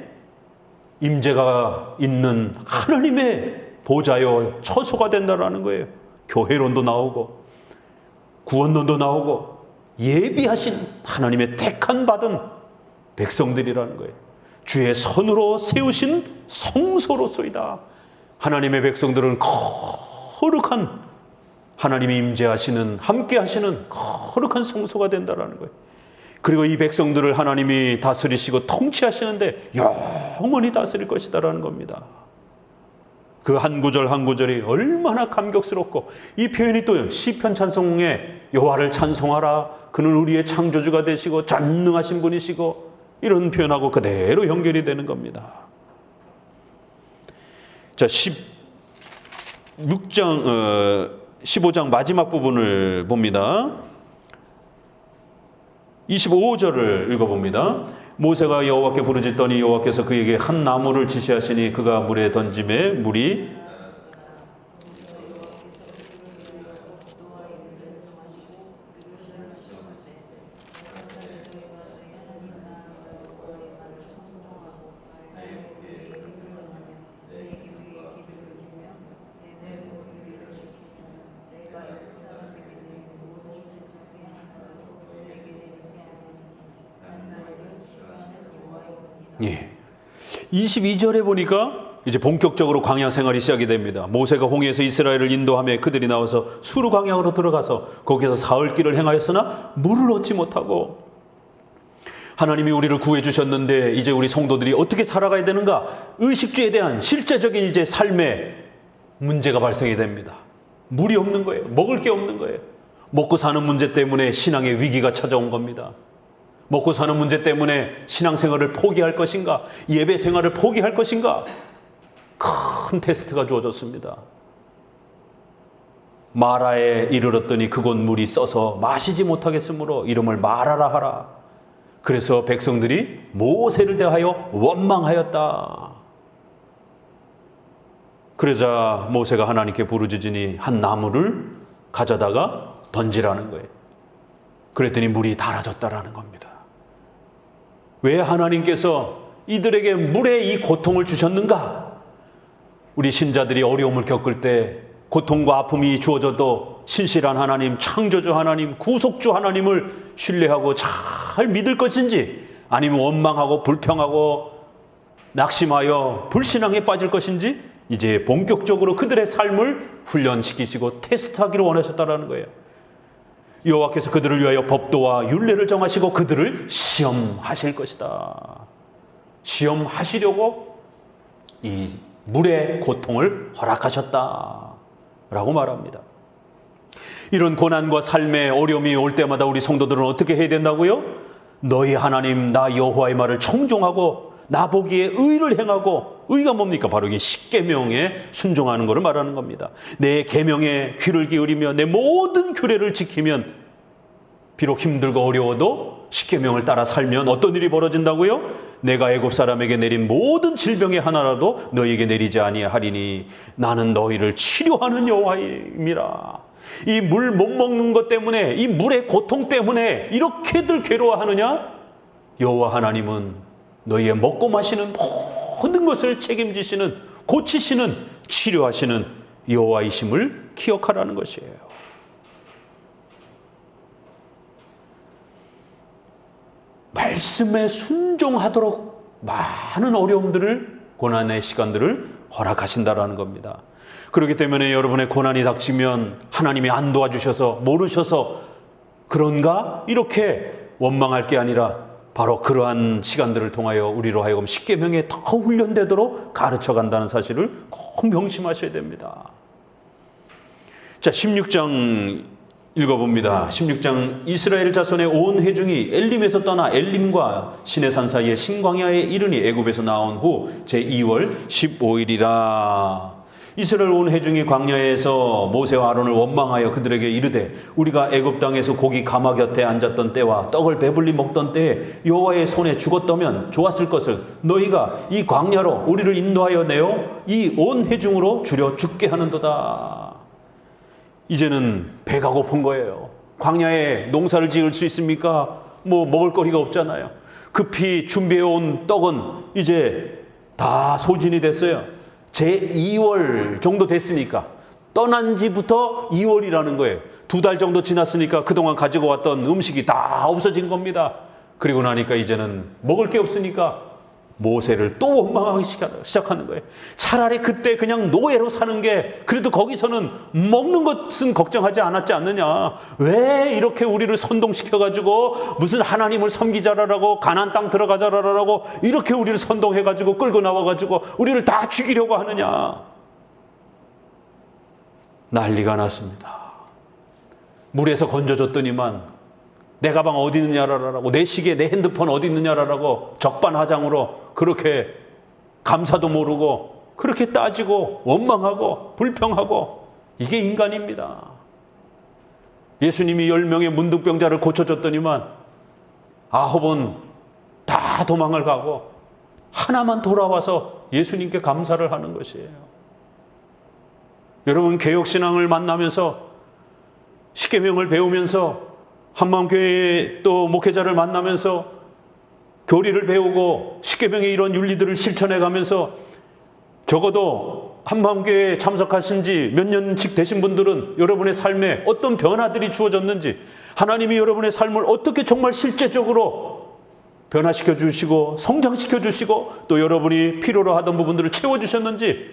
임재가 있는 하나님의 보좌요 처소가 된다라는 거예요. 교회론도 나오고 구원론도 나오고 예비하신 하나님의 택한 받은 백성들이라는 거예요. 주의 손으로 세우신 성소로소이다. 하나님의 백성들은 거룩한, 하나님이 임재하시는, 함께 하시는 거룩한 성소가 된다라는 거예요. 그리고 이 백성들을 하나님이 다스리시고 통치하시는데 영원히 다스릴 것이다라는 겁니다. 그 한 구절 한 구절이 얼마나 감격스럽고, 이 표현이 또 시편 찬송에 여호와를 찬송하라, 그는 우리의 창조주가 되시고 전능하신 분이시고, 이런 표현하고 그대로 연결이 되는 겁니다. 자, 15장 마지막 부분을 봅니다. 25절을 읽어봅니다. 모세가 여호와께 부르짖더니 여호와께서 그에게 한 나무를 지시하시니 그가 물에 던짐에 물이 예. 22절에 보니까 이제 본격적으로 광야 생활이 시작이 됩니다. 모세가 홍해에서 이스라엘을 인도하며 그들이 나와서 수르 광야로 들어가서 거기서 사흘길을 행하였으나 물을 얻지 못하고, 하나님이 우리를 구해 주셨는데 이제 우리 성도들이 어떻게 살아가야 되는가? 의식주에 대한 실제적인 이제 삶의 문제가 발생이 됩니다. 물이 없는 거예요. 먹을 게 없는 거예요. 먹고 사는 문제 때문에 신앙의 위기가 찾아온 겁니다. 먹고 사는 문제 때문에 신앙생활을 포기할 것인가? 예배 생활을 포기할 것인가? 큰 테스트가 주어졌습니다. 마라에 이르렀더니 그곳 물이 써서 마시지 못하겠으므로 이름을 마라라 하라. 그래서 백성들이 모세를 대하여 원망하였다. 그러자 모세가 하나님께 부르짖으니 한 나무를 가져다가 던지라는 거예요. 그랬더니 물이 달아졌다라는 겁니다. 왜 하나님께서 이들에게 물의 이 고통을 주셨는가? 우리 신자들이 어려움을 겪을 때 고통과 아픔이 주어져도 신실한 하나님, 창조주 하나님, 구속주 하나님을 신뢰하고 잘 믿을 것인지, 아니면 원망하고 불평하고 낙심하여 불신앙에 빠질 것인지 이제 본격적으로 그들의 삶을 훈련시키시고 테스트하기를 원하셨다는 거예요. 여호와께서 그들을 위하여 법도와 율례를 정하시고 그들을 시험하실 것이다. 시험하시려고 이 물의 고통을 허락하셨다라고 말합니다. 이런 고난과 삶의 어려움이 올 때마다 우리 성도들은 어떻게 해야 된다고요? 너희 하나님 나 여호와의 말을 청종하고 나보기에 의를 행하고, 의가 뭡니까? 바로 이게 십계명에 순종하는 것을 말하는 겁니다. 내 계명에 귀를 기울이며 내 모든 규례를 지키면, 비록 힘들고 어려워도 십계명을 따라 살면 어떤 일이 벌어진다고요? 내가 애굽 사람에게 내린 모든 질병의 하나라도 너희에게 내리지 아니하리니 나는 너희를 치료하는 여호와임이라. 이 물 못 먹는 것 때문에, 이 물의 고통 때문에 이렇게들 괴로워하느냐? 여호와 하나님은 너희의 먹고 마시는 모든 것을 책임지시는, 고치시는, 치료하시는 여호와이심을 기억하라는 것이에요. 말씀에 순종하도록 많은 어려움들을, 고난의 시간들을 허락하신다라는 겁니다. 그렇기 때문에 여러분의 고난이 닥치면 하나님이 안 도와주셔서, 모르셔서 그런가? 이렇게 원망할 게 아니라 바로 그러한 시간들을 통하여 우리로 하여금 십계명에 더 훈련되도록 가르쳐 간다는 사실을 꼭 명심하셔야 됩니다. 자, 16장 읽어봅니다. 16장 이스라엘 자손의 온 회중이 엘림에서 떠나 엘림과 시내산 사이의 신광야에 이르니 애굽에서 나온 후 제2월 15일이라. 이스라엘 온 회중이 광야에서 모세와 아론을 원망하여 그들에게 이르되 우리가 애굽 땅에서 고기 가마 곁에 앉았던 때와 떡을 배불리 먹던 때에 여호와의 손에 죽었다면 좋았을 것을 너희가 이 광야로 우리를 인도하여 내어 이 온 회중으로 줄여 죽게 하는도다. 이제는 배가 고픈 거예요. 광야에 농사를 지을 수 있습니까? 뭐 먹을 거리가 없잖아요. 급히 준비해온 떡은 이제 다 소진이 됐어요. 제2월 정도 됐으니까, 떠난 지부터 2월이라는 거예요. 2달 정도 지났으니까 그동안 가지고 왔던 음식이 다 없어진 겁니다. 그리고 나니까 이제는 먹을 게 없으니까 모세를 또 원망하기 시작하는 거예요. 차라리 그때 그냥 노예로 사는 게, 그래도 거기서는 먹는 것은 걱정하지 않았지 않느냐. 왜 이렇게 우리를 선동시켜가지고 무슨 하나님을 섬기자라라고, 가나안 땅 들어가자라라고 이렇게 우리를 선동해가지고 끌고 나와가지고 우리를 다 죽이려고 하느냐. 난리가 났습니다. 물에서 건져줬더니만 내 가방 어디 있느냐라고, 내 시계, 내 핸드폰 어디 있느냐라고 적반하장으로 그렇게 감사도 모르고 그렇게 따지고 원망하고 불평하고, 이게 인간입니다. 예수님이 10명의 문둥병자를 고쳐줬더니만 9은 다 도망을 가고 하나만 돌아와서 예수님께 감사를 하는 것이에요. 여러분, 개혁신앙을 만나면서, 십계명을 배우면서, 한마음교회 또 목회자를 만나면서 교리를 배우고 십계명의 이런 윤리들을 실천해 가면서, 적어도 한마음교회에 참석하신 지 몇 년씩 되신 분들은 여러분의 삶에 어떤 변화들이 주어졌는지, 하나님이 여러분의 삶을 어떻게 정말 실제적으로 변화시켜 주시고 성장시켜 주시고 또 여러분이 필요로 하던 부분들을 채워주셨는지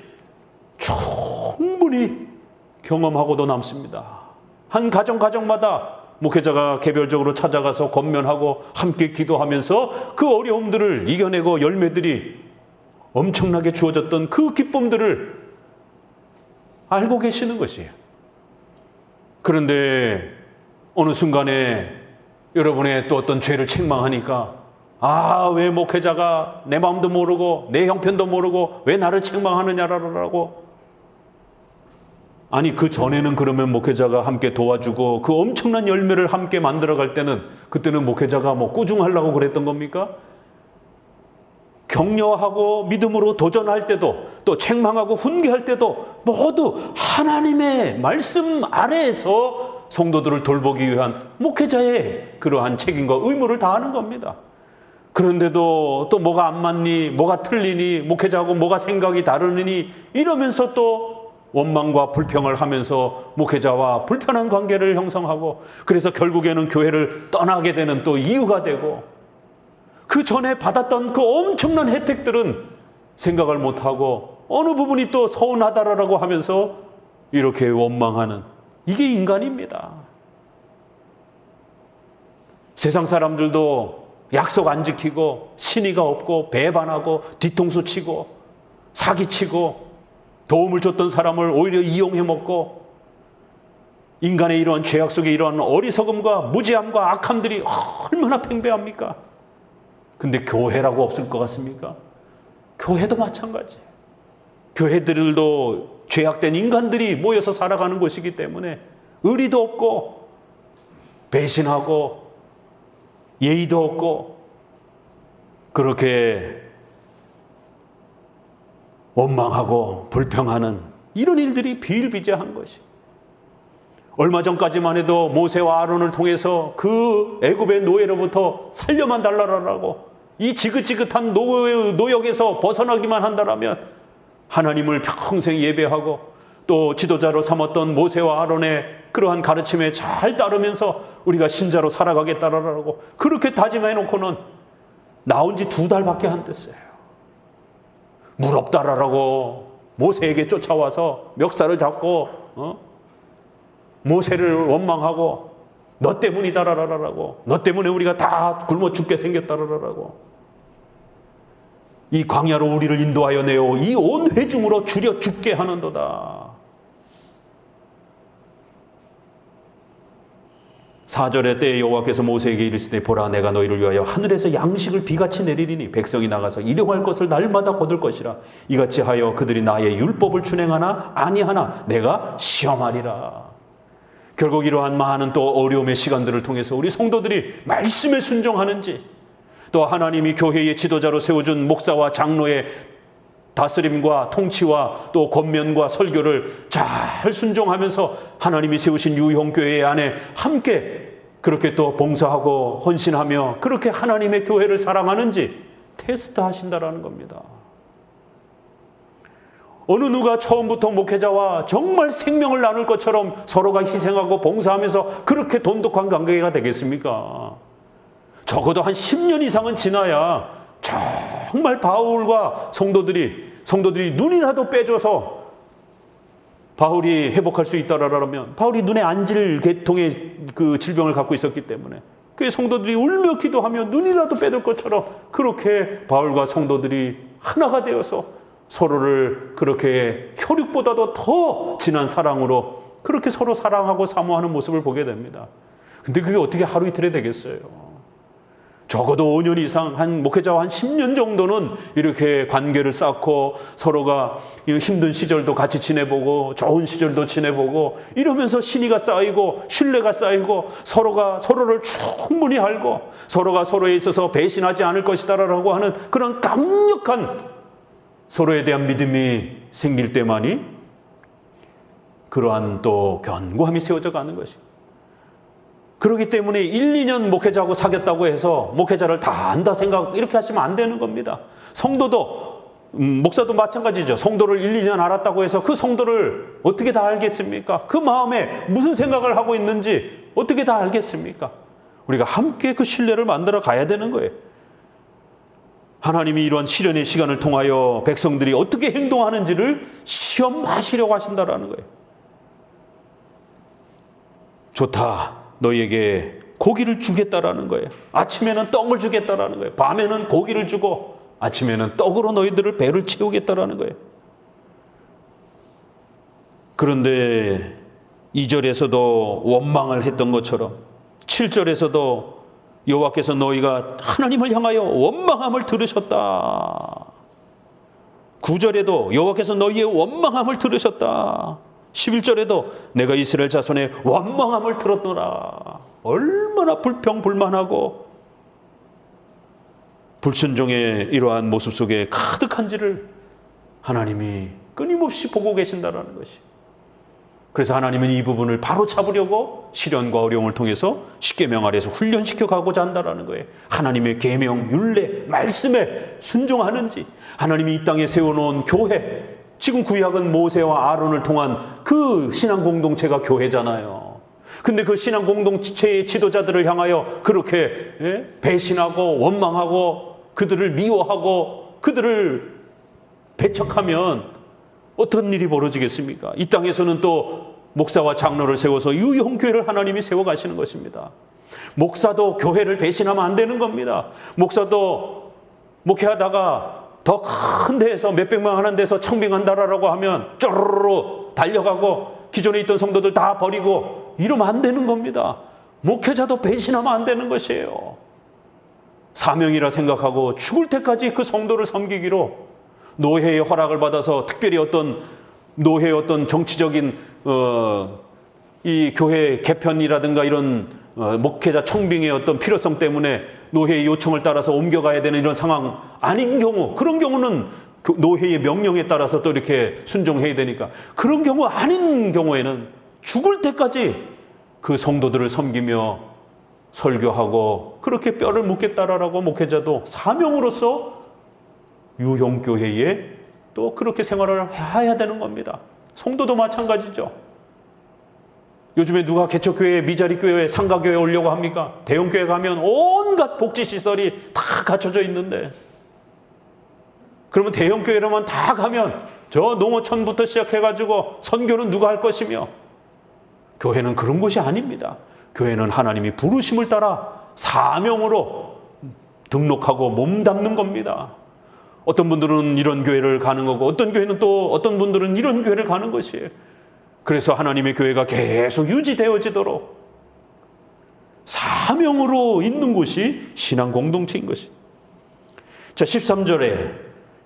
충분히 경험하고도 남습니다. 한 가정마다 목회자가 개별적으로 찾아가서 권면하고 함께 기도하면서 그 어려움들을 이겨내고 열매들이 엄청나게 주어졌던 그 기쁨들을 알고 계시는 것이에요. 그런데 어느 순간에 여러분의 또 어떤 죄를 책망하니까 왜 목회자가 내 마음도 모르고 내 형편도 모르고 왜 나를 책망하느냐라고. 아니 그 전에는 그러면 목회자가 함께 도와주고 그 엄청난 열매를 함께 만들어갈 때는 그때는 목회자가 뭐 꾸중하려고 그랬던 겁니까? 격려하고 믿음으로 도전할 때도 또 책망하고 훈계할 때도 모두 하나님의 말씀 아래에서 성도들을 돌보기 위한 목회자의 그러한 책임과 의무를 다하는 겁니다. 그런데도 또 뭐가 안 맞니, 뭐가 틀리니, 목회자하고 뭐가 생각이 다르니 이러면서 또 원망과 불평을 하면서 목회자와 불편한 관계를 형성하고, 그래서 결국에는 교회를 떠나게 되는 또 이유가 되고, 그 전에 받았던 그 엄청난 혜택들은 생각을 못하고 어느 부분이 또 서운하다라고 하면서 이렇게 원망하는, 이게 인간입니다. 세상 사람들도 약속 안 지키고 신의가 없고 배반하고 뒤통수 치고 사기치고 도움을 줬던 사람을 오히려 이용해 먹고, 인간의 이러한 죄악 속에 이러한 어리석음과 무지함과 악함들이 얼마나 팽배합니까? 근데 교회라고 없을 것 같습니까? 교회도 마찬가지. 교회들도 죄악된 인간들이 모여서 살아가는 곳이기 때문에 의리도 없고 배신하고 예의도 없고 그렇게 원망하고 불평하는 이런 일들이 비일비재한 것이. 얼마 전까지만 해도 모세와 아론을 통해서 그 애굽의 노예로부터 살려만 달라라고, 이 지긋지긋한 노역에서 벗어나기만 한다라면 하나님을 평생 예배하고 또 지도자로 삼았던 모세와 아론의 그러한 가르침에 잘 따르면서 우리가 신자로 살아가겠다라고 그렇게 다짐해 놓고는 나온 지 2달밖에 안 됐어요. 물 없다라고 모세에게 쫓아와서 멱살을 잡고 모세를 원망하고 너 때문이다라고, 너 때문에 우리가 다 굶어 죽게 생겼다라고, 이 광야로 우리를 인도하여 내어 이 온 회중으로 줄여 죽게 하는도다. 4절에 때에 여호와께서 모세에게 이르시되 보라 내가 너희를 위하여 하늘에서 양식을 비같이 내리리니 백성이 나가서 일용할 것을 날마다 거둘 것이라. 이같이 하여 그들이 나의 율법을 준행하나 아니하나 내가 시험하리라. 결국 이러한 많은 또 어려움의 시간들을 통해서 우리 성도들이 말씀에 순종하는지, 또 하나님이 교회의 지도자로 세워준 목사와 장로의 다스림과 통치와 또 권면과 설교를 잘 순종하면서 하나님이 세우신 유형교회 안에 함께 그렇게 또 봉사하고 헌신하며 그렇게 하나님의 교회를 사랑하는지 테스트하신다라는 겁니다. 어느 누가 처음부터 목회자와 정말 생명을 나눌 것처럼 서로가 희생하고 봉사하면서 그렇게 돈독한 관계가 되겠습니까? 적어도 한 10년 이상은 지나야 정말 바울과 성도들이 눈이라도 빼줘서 바울이 회복할 수 있다라면, 바울이 눈에 안질 계통의 그 질병을 갖고 있었기 때문에 그 성도들이 울며 기도하며 눈이라도 빼둘 것처럼 그렇게 바울과 성도들이 하나가 되어서 서로를 그렇게 혈육보다도 더 진한 사랑으로 그렇게 서로 사랑하고 사모하는 모습을 보게 됩니다. 근데 그게 어떻게 하루 이틀에 되겠어요? 적어도 5년 이상, 한 목회자와 한 10년 정도는 이렇게 관계를 쌓고 서로가 힘든 시절도 같이 지내보고 좋은 시절도 지내보고 이러면서 신의가 쌓이고 신뢰가 쌓이고 서로가 서로를 충분히 알고 서로가 서로에 있어서 배신하지 않을 것이다라고 하는 그런 강력한 서로에 대한 믿음이 생길 때만이 그러한 또 견고함이 세워져 가는 것이. 그렇기 때문에 1, 2년 목회자하고 사귀었다고 해서 목회자를 다 안다 생각 이렇게 하시면 안 되는 겁니다. 성도도 목사도 마찬가지죠. 성도를 1, 2년 알았다고 해서 그 성도를 어떻게 다 알겠습니까? 그 마음에 무슨 생각을 하고 있는지 어떻게 다 알겠습니까? 우리가 함께 그 신뢰를 만들어 가야 되는 거예요. 하나님이 이러한 시련의 시간을 통하여 백성들이 어떻게 행동하는지를 시험하시려고 하신다라는 거예요. 좋다. 너희에게 고기를 주겠다라는 거예요. 아침에는 떡을 주겠다라는 거예요. 밤에는 고기를 주고 아침에는 떡으로 너희들을 배를 채우겠다라는 거예요. 그런데 2절에서도 원망을 했던 것처럼 7절에서도 여호와께서 너희가 하나님을 향하여 원망함을 들으셨다. 9절에도 여호와께서 너희의 원망함을 들으셨다. 11절에도 내가 이스라엘 자손의 원망함을 들었노라. 얼마나 불평불만하고 불순종의 이러한 모습 속에 가득한지를 하나님이 끊임없이 보고 계신다라는 것이. 그래서 하나님은 이 부분을 바로 잡으려고 시련과 어려움을 통해서 십계명 아래에서 훈련시켜 가고자 한다라는 거예요. 하나님의 계명, 율례, 말씀에 순종하는지, 하나님이 이 땅에 세워놓은 교회, 지금 구약은 모세와 아론을 통한 그 신앙 공동체가 교회잖아요. 근데 그 신앙 공동체의 지도자들을 향하여 그렇게 배신하고 원망하고 그들을 미워하고 그들을 배척하면 어떤 일이 벌어지겠습니까? 이 땅에서는 또 목사와 장로를 세워서 유형교회를 하나님이 세워가시는 것입니다. 목사도 교회를 배신하면 안 되는 겁니다. 목사도 목회하다가 더 큰 데에서 몇백만 하는 데서 청빙한다라고 하면 쪼르르 달려가고 기존에 있던 성도들 다 버리고 이러면 안 되는 겁니다. 목회자도 배신하면 안 되는 것이에요. 사명이라 생각하고 죽을 때까지 그 성도를 섬기기로 노회의 허락을 받아서 특별히 어떤 노회의 어떤 정치적인 이 교회 개편이라든가 이런 목회자 청빙의 어떤 필요성 때문에 노회의 요청을 따라서 옮겨가야 되는 이런 상황 아닌 경우, 그런 경우는 노회의 명령에 따라서 또 이렇게 순종해야 되니까, 그런 경우 아닌 경우에는 죽을 때까지 그 성도들을 섬기며 설교하고 그렇게 뼈를 묻겠다라고 목회자도 사명으로서 유형교회에 또 그렇게 생활을 해야 되는 겁니다. 성도도 마찬가지죠. 요즘에 누가 개척교회, 미자리교회, 상가교회 오려고 합니까? 대형교회 가면 온갖 복지시설이 다 갖춰져 있는데, 그러면 대형교회로만 다 가면 저 농어촌부터 시작해가지고 선교는 누가 할 것이며, 교회는 그런 곳이 아닙니다. 교회는 하나님이 부르심을 따라 사명으로 등록하고 몸담는 겁니다. 어떤 분들은 이런 교회를 가는 거고 어떤 교회는 또 어떤 분들은 이런 교회를 가는 것이에요. 그래서 하나님의 교회가 계속 유지되어지도록 사명으로 있는 곳이 신앙 공동체인 것이. 자, 13절에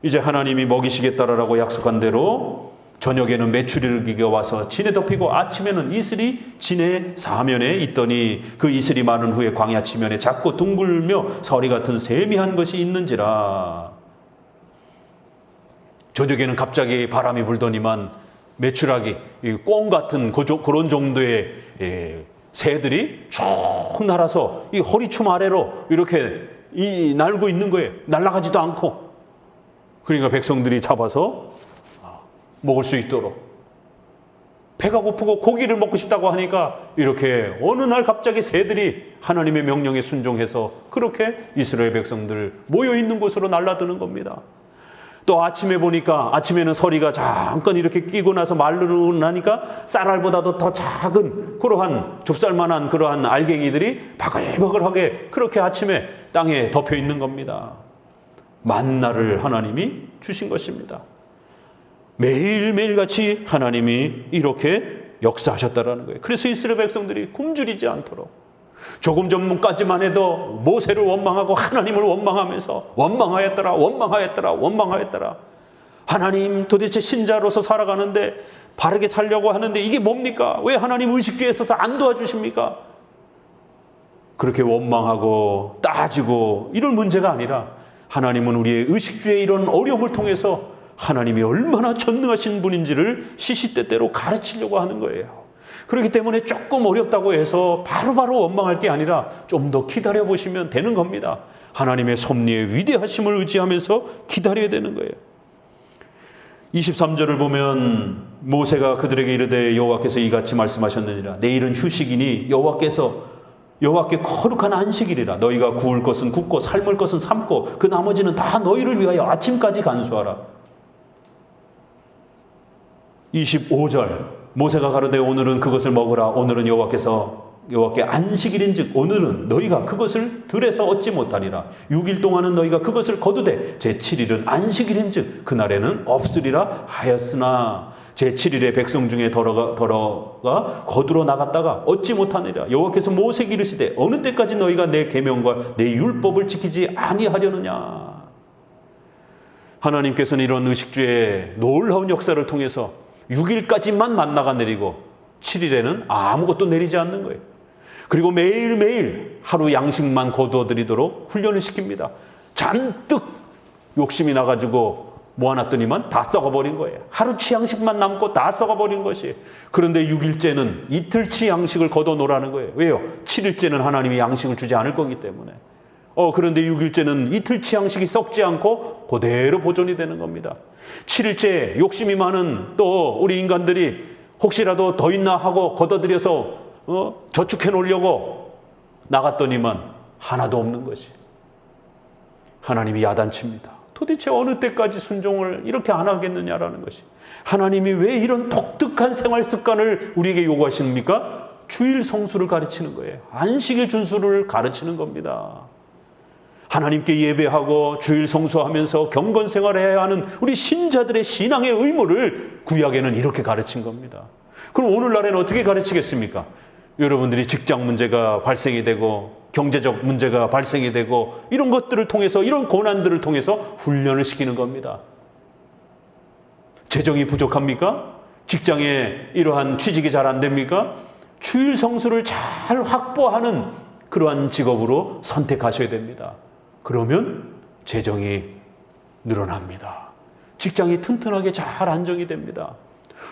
이제 하나님이 먹이시겠다라고 약속한 대로 저녁에는 메추리기가 와서 진에 덮이고 아침에는 이슬이 진의 사면에 있더니 그 이슬이 마른 후에 광야 지면에 작고 둥글며 서리 같은 세미한 것이 있는지라. 저녁에는 갑자기 바람이 불더니만 메추라기, 꽁 같은 그런 정도의 새들이 쭉 날아서 이 허리춤 아래로 이렇게 날고 있는 거예요. 날아가지도 않고. 그러니까 백성들이 잡아서 먹을 수 있도록. 배가 고프고 고기를 먹고 싶다고 하니까 이렇게 어느 날 갑자기 새들이 하나님의 명령에 순종해서 그렇게 이스라엘 백성들 모여 있는 곳으로 날아드는 겁니다. 또 아침에 보니까 아침에는 서리가 잠깐 이렇게 끼고 나서 마르고 나니까 쌀알보다도 더 작은 그러한 좁쌀만한 그러한 알갱이들이 바글바글하게 그렇게 아침에 땅에 덮여 있는 겁니다. 만나를 하나님이 주신 것입니다. 매일매일 같이 하나님이 이렇게 역사하셨다라는 거예요. 그래서 이스라엘 백성들이 굶주리지 않도록, 조금 전까지만 해도 모세를 원망하고 하나님을 원망하면서 원망하였더라. 하나님, 도대체 신자로서 살아가는데 바르게 살려고 하는데 이게 뭡니까? 왜 하나님 의식주의에 있어서 안 도와주십니까? 그렇게 원망하고 따지고 이런 문제가 아니라, 하나님은 우리의 의식주의의 이런 어려움을 통해서 하나님이 얼마나 전능하신 분인지를 시시때때로 가르치려고 하는 거예요. 그렇기 때문에 조금 어렵다고 해서 바로바로 원망할 게 아니라 좀 더 기다려보시면 되는 겁니다. 하나님의 섭리의 위대하심을 의지하면서 기다려야 되는 거예요. 23절을 보면 모세가 그들에게 이르되 여호와께서 이같이 말씀하셨느니라. 내일은 휴식이니 여호와께 거룩한 안식일이라. 너희가 구울 것은 굽고 삶을 것은 삶고 그 나머지는 다 너희를 위하여 아침까지 간수하라. 25절 모세가 가로되 오늘은 그것을 먹으라. 오늘은 여호와께서 여호와께 안식일인즉 오늘은 너희가 그것을 들에서 얻지 못하리라. 6일 동안은 너희가 그것을 거두되 제7일은 안식일인즉 그날에는 없으리라 하였으나 제7일에 백성 중에 더러가 거두러 나갔다가 얻지 못하느니라. 여호와께서 모세에게 이르시되 어느 때까지 너희가 내 계명과 내 율법을 지키지 아니하려느냐. 하나님께서는 이런 의식주의 놀라운 역사를 통해서 6일까지만 만나가 내리고 7일에는 아무것도 내리지 않는 거예요. 그리고 매일매일 하루 양식만 거두어 드리도록 훈련을 시킵니다. 잔뜩 욕심이 나가지고 모아놨더니만 다 썩어버린 거예요. 하루치 양식만 남고 다 썩어버린 것이. 그런데 6일째는 이틀치 양식을 거둬 놓으라는 거예요. 왜요? 7일째는 하나님이 양식을 주지 않을 거기 때문에. 그런데 6일째는 이틀치 양식이 썩지 않고 그대로 보존이 되는 겁니다. 7일째 욕심이 많은 또 우리 인간들이 혹시라도 더 있나 하고 걷어들여서 저축해 놓으려고 나갔더니만 하나도 없는 것이. 하나님이 야단칩니다. 도대체 어느 때까지 순종을 이렇게 안 하겠느냐라는 것이. 하나님이 왜 이런 독특한 생활 습관을 우리에게 요구하십니까? 주일 성수를 가르치는 거예요. 안식일 준수를 가르치는 겁니다. 하나님께 예배하고 주일 성수하면서 경건 생활해야 하는 우리 신자들의 신앙의 의무를 구약에는 이렇게 가르친 겁니다. 그럼 오늘날에는 어떻게 가르치겠습니까? 여러분들이 직장 문제가 발생이 되고 경제적 문제가 발생이 되고 이런 것들을 통해서 이런 고난들을 통해서 훈련을 시키는 겁니다. 재정이 부족합니까? 직장에 이러한 취직이 잘 안 됩니까? 주일 성수를 잘 확보하는 그러한 직업으로 선택하셔야 됩니다. 그러면 재정이 늘어납니다. 직장이 튼튼하게 잘 안정이 됩니다.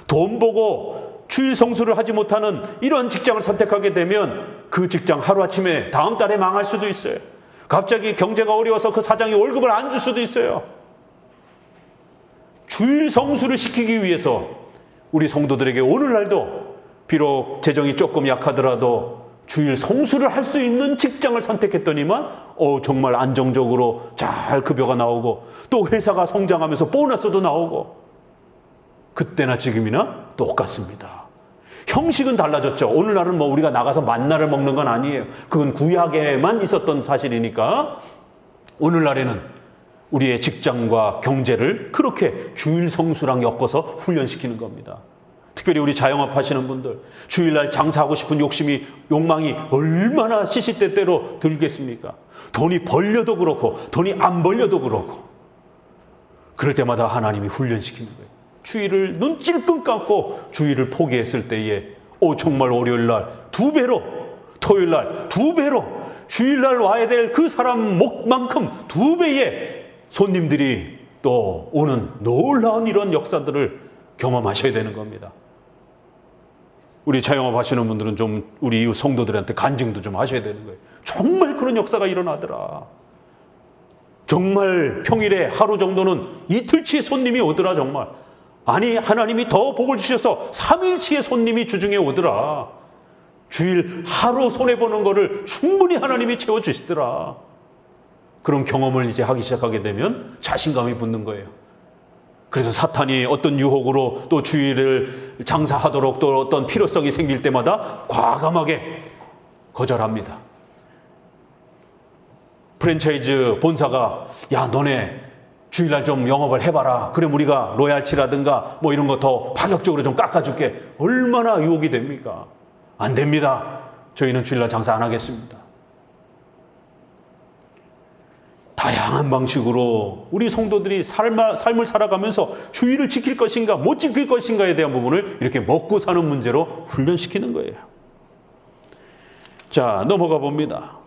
돈 보고 주일 성수를 하지 못하는 이런 직장을 선택하게 되면 그 직장 하루아침에 다음 달에 망할 수도 있어요. 갑자기 경제가 어려워서 그 사장이 월급을 안 줄 수도 있어요. 주일 성수를 시키기 위해서 우리 성도들에게 오늘날도 비록 재정이 조금 약하더라도 주일 성수를 할 수 있는 직장을 선택했더니만 정말 안정적으로 잘 급여가 나오고 또 회사가 성장하면서 보너스도 나오고 그때나 지금이나 똑같습니다. 형식은 달라졌죠. 오늘날은 우리가 나가서 만나를 먹는 건 아니에요. 그건 구약에만 있었던 사실이니까 오늘날에는 우리의 직장과 경제를 그렇게 주일 성수랑 엮어서 훈련시키는 겁니다. 특별히 우리 자영업 하시는 분들 주일날 장사하고 싶은 욕망이 얼마나 시시때때로 들겠습니까? 돈이 벌려도 그렇고 돈이 안 벌려도 그렇고 그럴 때마다 하나님이 훈련시키는 거예요. 주일을 눈 찔끔 감고 주일을 포기했을 때에 정말 월요일날 2배로 토요일날 2배로 주일날 와야 될 그 사람만큼 2배의 손님들이 또 오는 놀라운 이런 역사들을 경험하셔야 되는 겁니다. 우리 자영업 하시는 분들은 좀 우리 이웃 성도들한테 간증도 좀 하셔야 되는 거예요. 정말 그런 역사가 일어나더라. 정말 평일에 하루 정도는 이틀치의 손님이 오더라 정말. 아니 하나님이 더 복을 주셔서 3일치의 손님이 주중에 오더라. 주일 하루 손해보는 거를 충분히 하나님이 채워주시더라. 그런 경험을 이제 하기 시작하게 되면 자신감이 붙는 거예요. 그래서 사탄이 어떤 유혹으로 또 주일을 장사하도록 또 어떤 필요성이 생길 때마다 과감하게 거절합니다. 프랜차이즈 본사가 야 너네 주일날 좀 영업을 해봐라. 그럼 우리가 로얄티라든가 이런 거 더 파격적으로 좀 깎아줄게. 얼마나 유혹이 됩니까? 안 됩니다. 저희는 주일날 장사 안 하겠습니다. 다양한 방식으로 우리 성도들이 삶을 살아가면서 주일을 지킬 것인가 못 지킬 것인가에 대한 부분을 이렇게 먹고 사는 문제로 훈련시키는 거예요. 자, 넘어가 봅니다.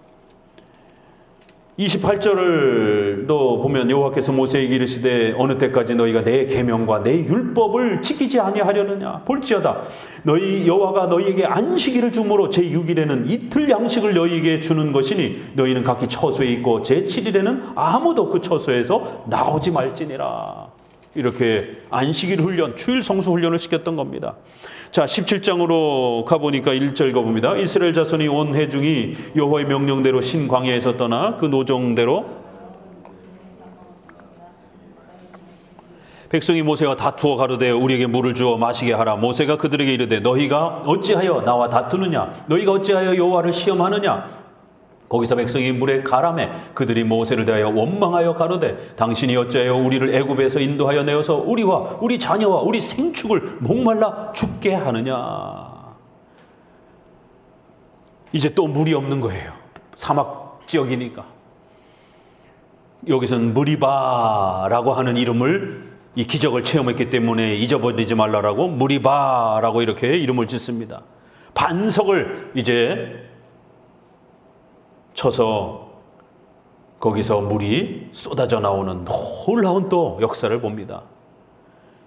28절을 또 보면 여호와께서 모세에게 이르시되 어느 때까지 너희가 내 계명과 내 율법을 지키지 아니하려느냐. 볼지어다 너희 여호와가 너희에게 안식일을 주므로 제6일에는 이틀 양식을 너희에게 주는 것이니 너희는 각기 처소에 있고 제7일에는 아무도 그 처소에서 나오지 말지니라. 이렇게 안식일 훈련, 주일 성수 훈련을 시켰던 겁니다. 자, 17장으로 가보니까 1절 가봅니다. 이스라엘 자손이 온 회중이 여호와의 명령대로 신 광야에서 떠나 그 노정대로 백성이 모세와 다투어 가로되 우리에게 물을 주어 마시게 하라. 모세가 그들에게 이르되 너희가 어찌하여 나와 다투느냐? 너희가 어찌하여 여호와를 시험하느냐? 거기서 백성이 물에 가라매 그들이 모세를 대하여 원망하여 가로되 당신이 어찌하여 우리를 애굽에서 인도하여 내어서 우리와 우리 자녀와 우리 생축을 목말라 죽게 하느냐? 이제 또 물이 없는 거예요. 사막 지역이니까. 여기서는 무리바라고 하는 이름을, 이 기적을 체험했기 때문에 잊어버리지 말라라고 무리바라고 이렇게 이름을 짓습니다. 반석을 이제 쳐서 거기서 물이 쏟아져 나오는 놀라운 또 역사를 봅니다.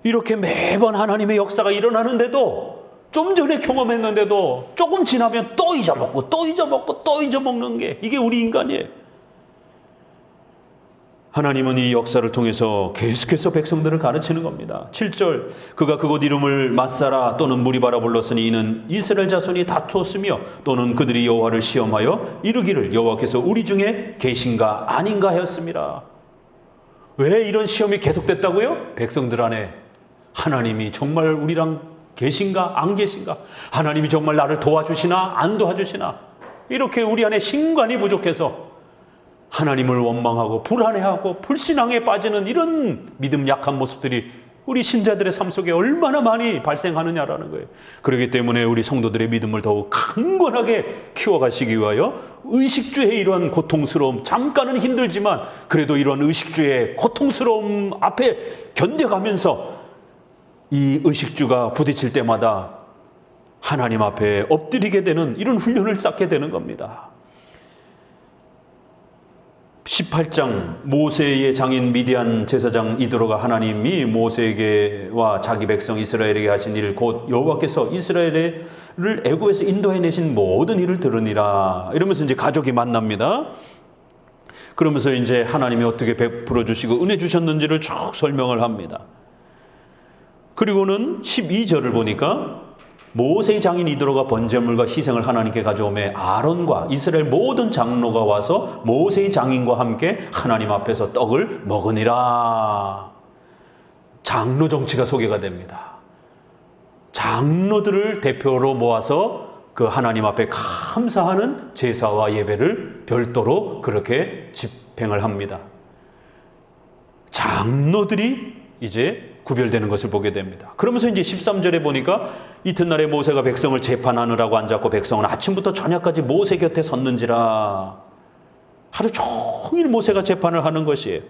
이렇게 매번 하나님의 역사가 일어나는데도, 좀 전에 경험했는데도 조금 지나면 또 잊어먹고 또 잊어먹고 또 잊어먹는 게 이게 우리 인간이에요. 하나님은 이 역사를 통해서 계속해서 백성들을 가르치는 겁니다. 7절, 그가 그곳 이름을 마사라 또는 무리바라 불렀으니 이는 이스라엘 자손이 다투었으며 또는 그들이 여호와를 시험하여 이르기를 여호와께서 우리 중에 계신가 아닌가 하였습니다. 왜 이런 시험이 계속됐다고요? 백성들 안에 하나님이 정말 우리랑 계신가 안 계신가? 하나님이 정말 나를 도와주시나 안 도와주시나? 이렇게 우리 안에 신관이 부족해서 하나님을 원망하고 불안해하고 불신앙에 빠지는 이런 믿음 약한 모습들이 우리 신자들의 삶 속에 얼마나 많이 발생하느냐라는 거예요. 그렇기 때문에 우리 성도들의 믿음을 더욱 강건하게 키워가시기 위하여 의식주의 이런 고통스러움, 잠깐은 힘들지만 그래도 이런 의식주의 고통스러움 앞에 견뎌가면서 이 의식주가 부딪힐 때마다 하나님 앞에 엎드리게 되는 이런 훈련을 쌓게 되는 겁니다. 18장, 모세의 장인 미디안 제사장 이드로가 하나님이 모세에게와 자기 백성 이스라엘에게 하신 일, 곧 여호와께서 이스라엘을 애굽에서 인도해 내신 모든 일을 들으니라. 이러면서 이제 가족이 만납니다. 그러면서 이제 하나님이 어떻게 베풀어 주시고 은혜 주셨는지를 쭉 설명을 합니다. 그리고는 12절을 보니까 모세의 장인 이드로가 번제물과 희생을 하나님께 가져오매 아론과 이스라엘 모든 장로가 와서 모세의 장인과 함께 하나님 앞에서 떡을 먹으니라. 장로 정치가 소개가 됩니다. 장로들을 대표로 모아서 그 하나님 앞에 감사하는 제사와 예배를 별도로 그렇게 집행을 합니다. 장로들이 이제 구별되는 것을 보게 됩니다. 그러면서 이제 13절에 보니까 이튿날에 모세가 백성을 재판하느라고 앉았고 백성은 아침부터 저녁까지 모세 곁에 섰는지라. 하루 종일 모세가 재판을 하는 것이에요.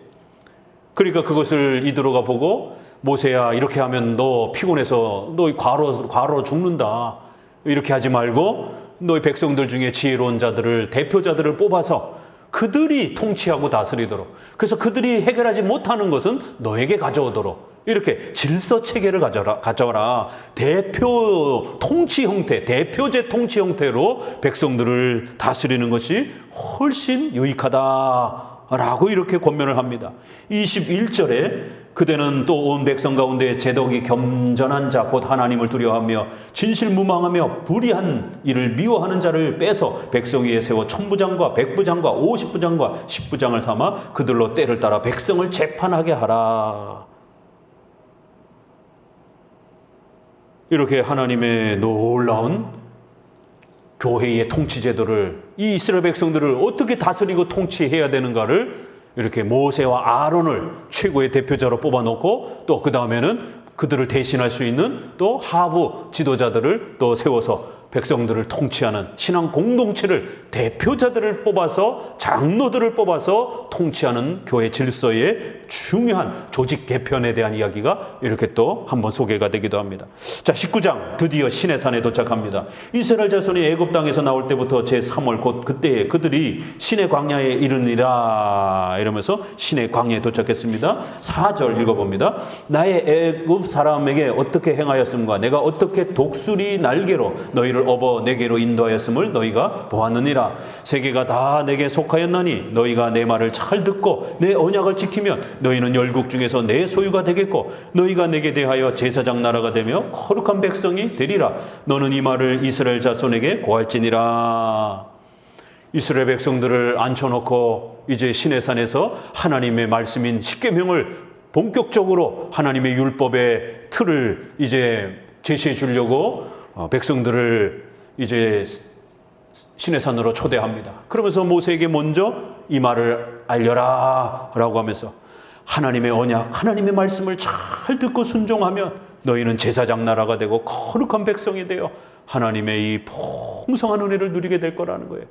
그러니까 그것을 이드로가 보고 모세야, 이렇게 하면 너 피곤해서 너 과로 죽는다. 이렇게 하지 말고 너희 백성들 중에 지혜로운 자들을, 대표자들을 뽑아서 그들이 통치하고 다스리도록, 그래서 그들이 해결하지 못하는 것은 너에게 가져오도록 이렇게 질서 체계를 가져라. 대표 통치 형태, 대표제 통치 형태로 백성들을 다스리는 것이 훨씬 유익하다라고 이렇게 권면을 합니다. 21절에 그대는 또 온 백성 가운데 제독이 겸전한 자 곧 하나님을 두려워하며 진실무망하며 불의한 일을 미워하는 자를 빼서 백성 위에 세워 천부장과 백부장과 50부장과 10부장을 삼아 그들로 때를 따라 백성을 재판하게 하라. 이렇게 하나님의 놀라운 교회의 통치 제도를, 이 이스라엘 백성들을 어떻게 다스리고 통치해야 되는가를 이렇게 모세와 아론을 최고의 대표자로 뽑아놓고 또 그 다음에는 그들을 대신할 수 있는 또 하부 지도자들을 또 세워서 백성들을 통치하는 신앙 공동체를, 대표자들을 뽑아서, 장로들을 뽑아서 통치하는 교회 질서의 중요한 조직 개편에 대한 이야기가 이렇게 또 한번 소개가 되기도 합니다. 자, 19장, 드디어 시내산에 도착합니다. 이스라엘 자손이 애굽 땅에서 나올 때부터 제3월 곧 그때에 그들이 시내 광야에 이르니라. 이러면서 시내 광야에 도착했습니다. 4절 읽어봅니다. 나의 애굽 사람에게 어떻게 행하였음과 내가 어떻게 독수리 날개로 너희를 업어 내게로 인도하였음을 너희가 보았느니라. 세계가 다 내게 속하였나니 너희가 내 말을 잘 듣고 내 언약을 지키면 너희는 열국 중에서 내 소유가 되겠고 너희가 내게 대하여 제사장 나라가 되며 거룩한 백성이 되리라. 너는 이 말을 이스라엘 자손에게 고할지니라. 이스라엘 백성들을 앉혀놓고 이제 시내산에서 하나님의 말씀인 십계명을 본격적으로 하나님의 율법의 틀을 이제 제시해 주려고 백성들을 이제 시내산으로 초대합니다. 그러면서 모세에게 먼저 이 말을 알려라 라고 하면서 하나님의 언약, 하나님의 말씀을 잘 듣고 순종하면 너희는 제사장 나라가 되고 거룩한 백성이 되어 하나님의 이 풍성한 은혜를 누리게 될 거라는 거예요.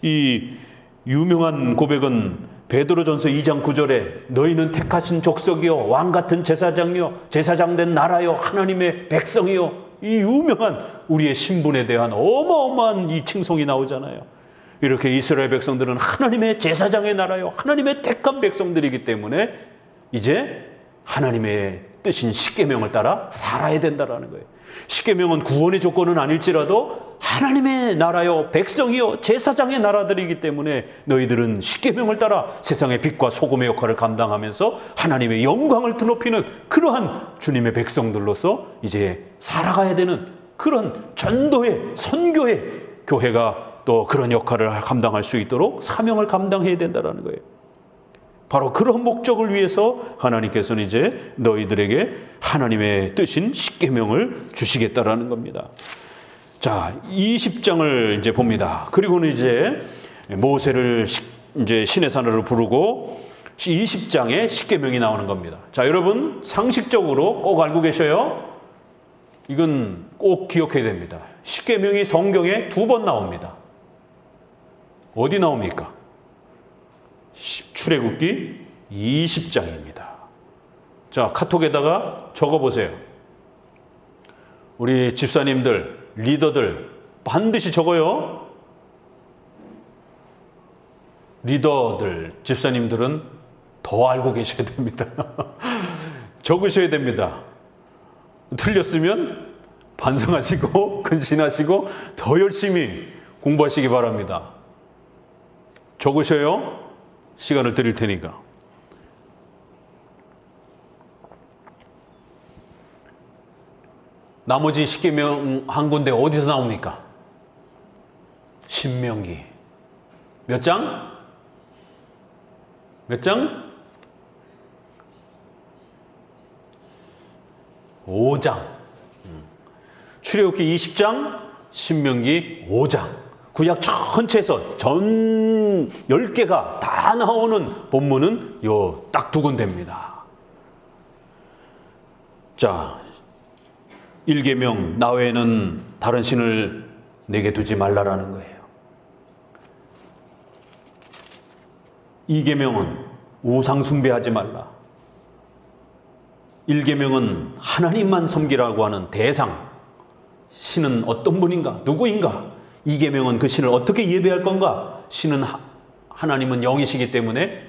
이 유명한 고백은 베드로전서 2장 9절에 너희는 택하신 족속이요 왕 같은 제사장이요 제사장된 나라요 하나님의 백성이요, 이 유명한 우리의 신분에 대한 어마어마한 이 칭송이 나오잖아요. 이렇게 이스라엘 백성들은 하나님의 제사장의 나라요 하나님의 택한 백성들이기 때문에 이제 하나님의 뜻인 십계명을 따라 살아야 된다라는 거예요. 십계명은 구원의 조건은 아닐지라도 하나님의 나라요 백성이요 제사장의 나라들이기 때문에 너희들은 십계명을 따라 세상의 빛과 소금의 역할을 감당하면서 하나님의 영광을 드높이는 그러한 주님의 백성들로서 이제 살아가야 되는 그런 전도의 선교의 교회가 또 그런 역할을 감당할 수 있도록 사명을 감당해야 된다는 거예요. 바로 그런 목적을 위해서 하나님께서는 이제 너희들에게 하나님의 뜻인 십계명을 주시겠다라는 겁니다. 자, 20장을 이제 봅니다. 그리고는 이제 모세를 이제 시내산으로 부르고 20장에 십계명이 나오는 겁니다. 자, 여러분 상식적으로 꼭 알고 계셔요. 이건 꼭 기억해야 됩니다. 십계명이 성경에 2번 나옵니다. 어디 나옵니까? 출애굽기 20장입니다. 자, 카톡에다가 적어보세요. 우리 집사님들, 리더들 반드시 적어요. 리더들, 집사님들은 더 알고 계셔야 됩니다. 적으셔야 됩니다. 틀렸으면 반성하시고 근신하시고 더 열심히 공부하시기 바랍니다. 적으셔요. 시간을 드릴 테니까. 나머지 십계명 한 군데 어디서 나옵니까? 신명기. 몇 장? 몇 장? 5장. 출애굽기 20장, 신명기 5장. 구약 전체에서 전 10개가 다 나오는 본문은 요 딱 2군데입니다. 자, 1계명 나 외에는 다른 신을 내게 두지 말라라는 거예요. 2계명은 우상 숭배하지 말라. 1계명은 하나님만 섬기라고 하는 대상, 신은 어떤 분인가, 누구인가. 2계명은 그 신을 어떻게 예배할 건가. 신은 하나님은 영이시기 때문에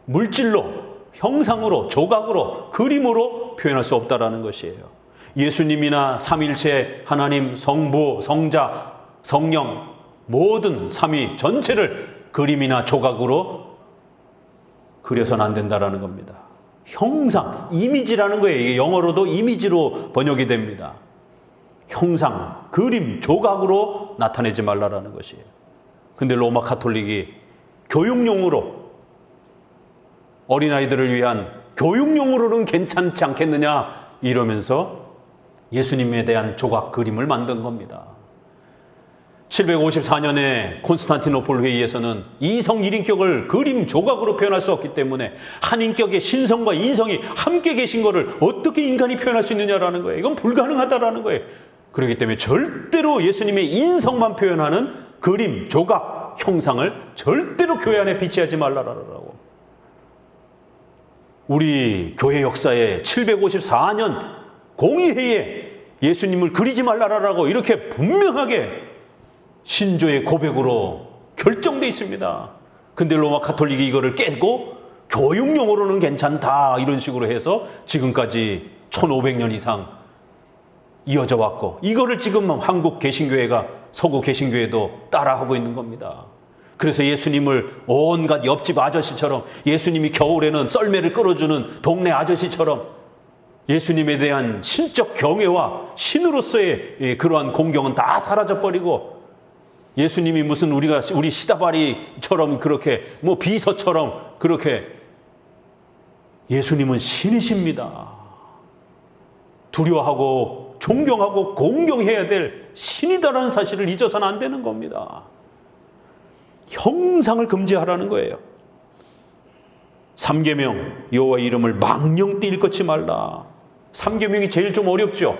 물질로, 형상으로, 조각으로, 그림으로 표현할 수 없다라는 것이에요. 예수님이나 삼일체 하나님, 성부, 성자, 성령 모든 삼위 전체를 그림이나 조각으로 그려서는 안 된다라는 겁니다. 형상, 이미지라는 거예요. 이게 영어로도 이미지로 번역이 됩니다. 형상, 그림, 조각으로 나타내지 말라라는 것이에요. 근데 로마 가톨릭이 교육용으로, 어린아이들을 위한 교육용으로는 괜찮지 않겠느냐 이러면서 예수님에 대한 조각 그림을 만든 겁니다. 754년에 콘스탄티노폴 회의에서는 이성 1인격을 그림 조각으로 표현할 수 없기 때문에 한 인격의 신성과 인성이 함께 계신 것을 어떻게 인간이 표현할 수 있느냐라는 거예요. 이건 불가능하다라는 거예요. 그렇기 때문에 절대로 예수님의 인성만 표현하는 그림, 조각, 형상을 절대로 교회 안에 비치하지 말라라고. 우리 교회 역사에 754년 공의회에 예수님을 그리지 말라라고 이렇게 분명하게 신조의 고백으로 결정되어 있습니다. 근데 로마 가톨릭이 이거를 깨고 교육용으로는 괜찮다 이런 식으로 해서 지금까지 1500년 이상 이어져 왔고, 이거를 지금 한국 개신교회가, 서구 개신교회도 따라하고 있는 겁니다. 그래서 예수님을 온갖 옆집 아저씨처럼, 예수님이 겨울에는 썰매를 끌어주는 동네 아저씨처럼 예수님에 대한 신적 경외와 신으로서의 그러한 공경은 다 사라져버리고, 예수님이 무슨 우리 시다바리처럼 그렇게 비서처럼 그렇게 예수님은 신이십니다. 두려워하고 존경하고 공경해야 될 신이다라는 사실을 잊어서는 안 되는 겁니다. 형상을 금지하라는 거예요. 3계명 여호와의 이름을 망령되이 일컫지 말라. 3계명이 제일 좀 어렵죠.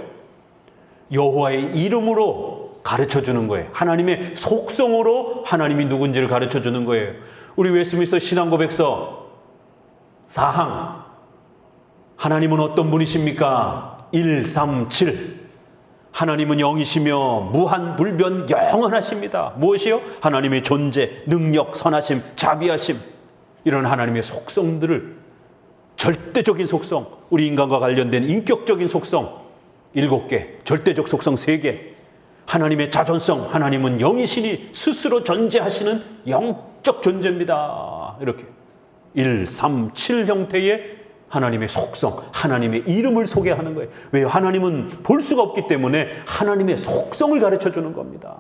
여호와의 이름으로 가르쳐주는 거예요. 하나님의 속성으로 하나님이 누군지를 가르쳐주는 거예요. 우리 웨스트민스터 신앙고백서 4항 하나님은 어떤 분이십니까? 1, 3, 7 하나님은 영이시며 무한불변 영원하십니다. 무엇이요? 하나님의 존재, 능력, 선하심, 자비하심 이런 하나님의 속성들을 절대적인 속성, 우리 인간과 관련된 인격적인 속성 7개, 절대적 속성 3개, 하나님의 자존성, 하나님은 영이시니 스스로 존재하시는 영적 존재입니다. 이렇게 1, 3, 7 형태의 하나님의 속성, 하나님의 이름을 소개하는 거예요. 왜요? 하나님은 볼 수가 없기 때문에 하나님의 속성을 가르쳐주는 겁니다.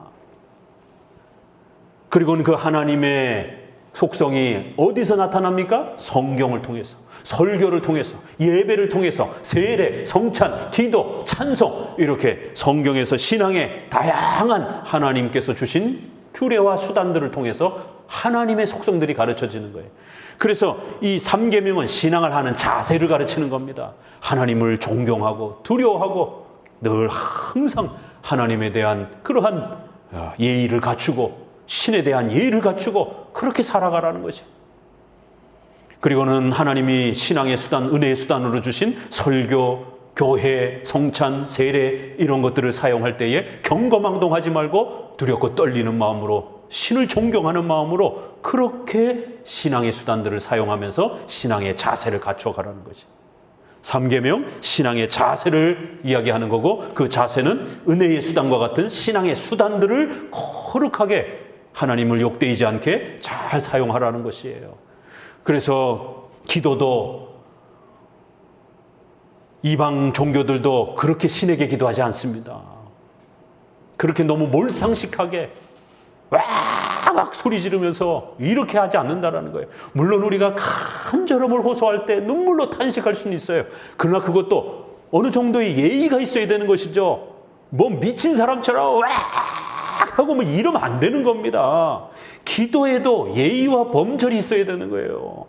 그리고는 그 하나님의 속성이 어디서 나타납니까? 성경을 통해서, 설교를 통해서, 예배를 통해서, 세례, 성찬, 기도, 찬송 이렇게 성경에서 신앙의 다양한 하나님께서 주신 규례와 수단들을 통해서 하나님의 속성들이 가르쳐지는 거예요. 그래서 이 3계명은 신앙을 하는 자세를 가르치는 겁니다. 하나님을 존경하고 두려워하고 늘 항상 하나님에 대한 그러한 예의를 갖추고 신에 대한 예의를 갖추고 그렇게 살아가라는 것이. 그리고는 하나님이 신앙의 수단, 은혜의 수단으로 주신 설교, 교회, 성찬, 세례 이런 것들을 사용할 때에 경거망동하지 말고 두렵고 떨리는 마음으로 신을 존경하는 마음으로 그렇게 신앙의 수단들을 사용하면서 신앙의 자세를 갖춰가라는 거지. 3계명 신앙의 자세를 이야기하는 거고 그 자세는 은혜의 수단과 같은 신앙의 수단들을 거룩하게 하나님을 욕되이지 않게 잘 사용하라는 것이에요. 그래서 기도도 이방 종교들도 그렇게 신에게 기도하지 않습니다. 그렇게 너무 몰상식하게 와악 소리 지르면서 이렇게 하지 않는다라는 거예요. 물론 우리가 간절함을 호소할 때 눈물로 탄식할 수는 있어요. 그러나 그것도 어느 정도의 예의가 있어야 되는 것이죠. 뭐 미친 사람처럼 와악 하고 뭐 이러면 안 되는 겁니다. 기도에도 예의와 범절이 있어야 되는 거예요.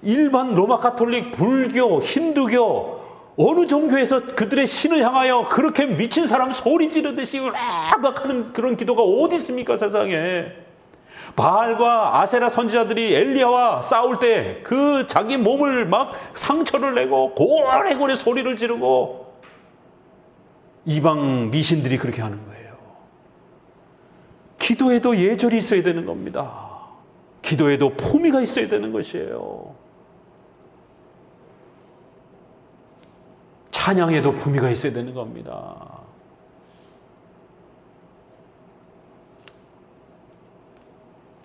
일반 로마 가톨릭, 불교, 힌두교 어느 종교에서 그들의 신을 향하여 그렇게 미친 사람 소리 지르듯이 막 하는 그런 기도가 어디 있습니까, 세상에. 바알과 아세라 선지자들이 엘리야와 싸울 때 그 자기 몸을 막 상처를 내고 고래고래 소리를 지르고 이방 미신들이 그렇게 하는 거예요. 기도에도 예절이 있어야 되는 겁니다. 기도에도 품위가 있어야 되는 것이에요. 찬양에도 품위가 있어야 되는 겁니다.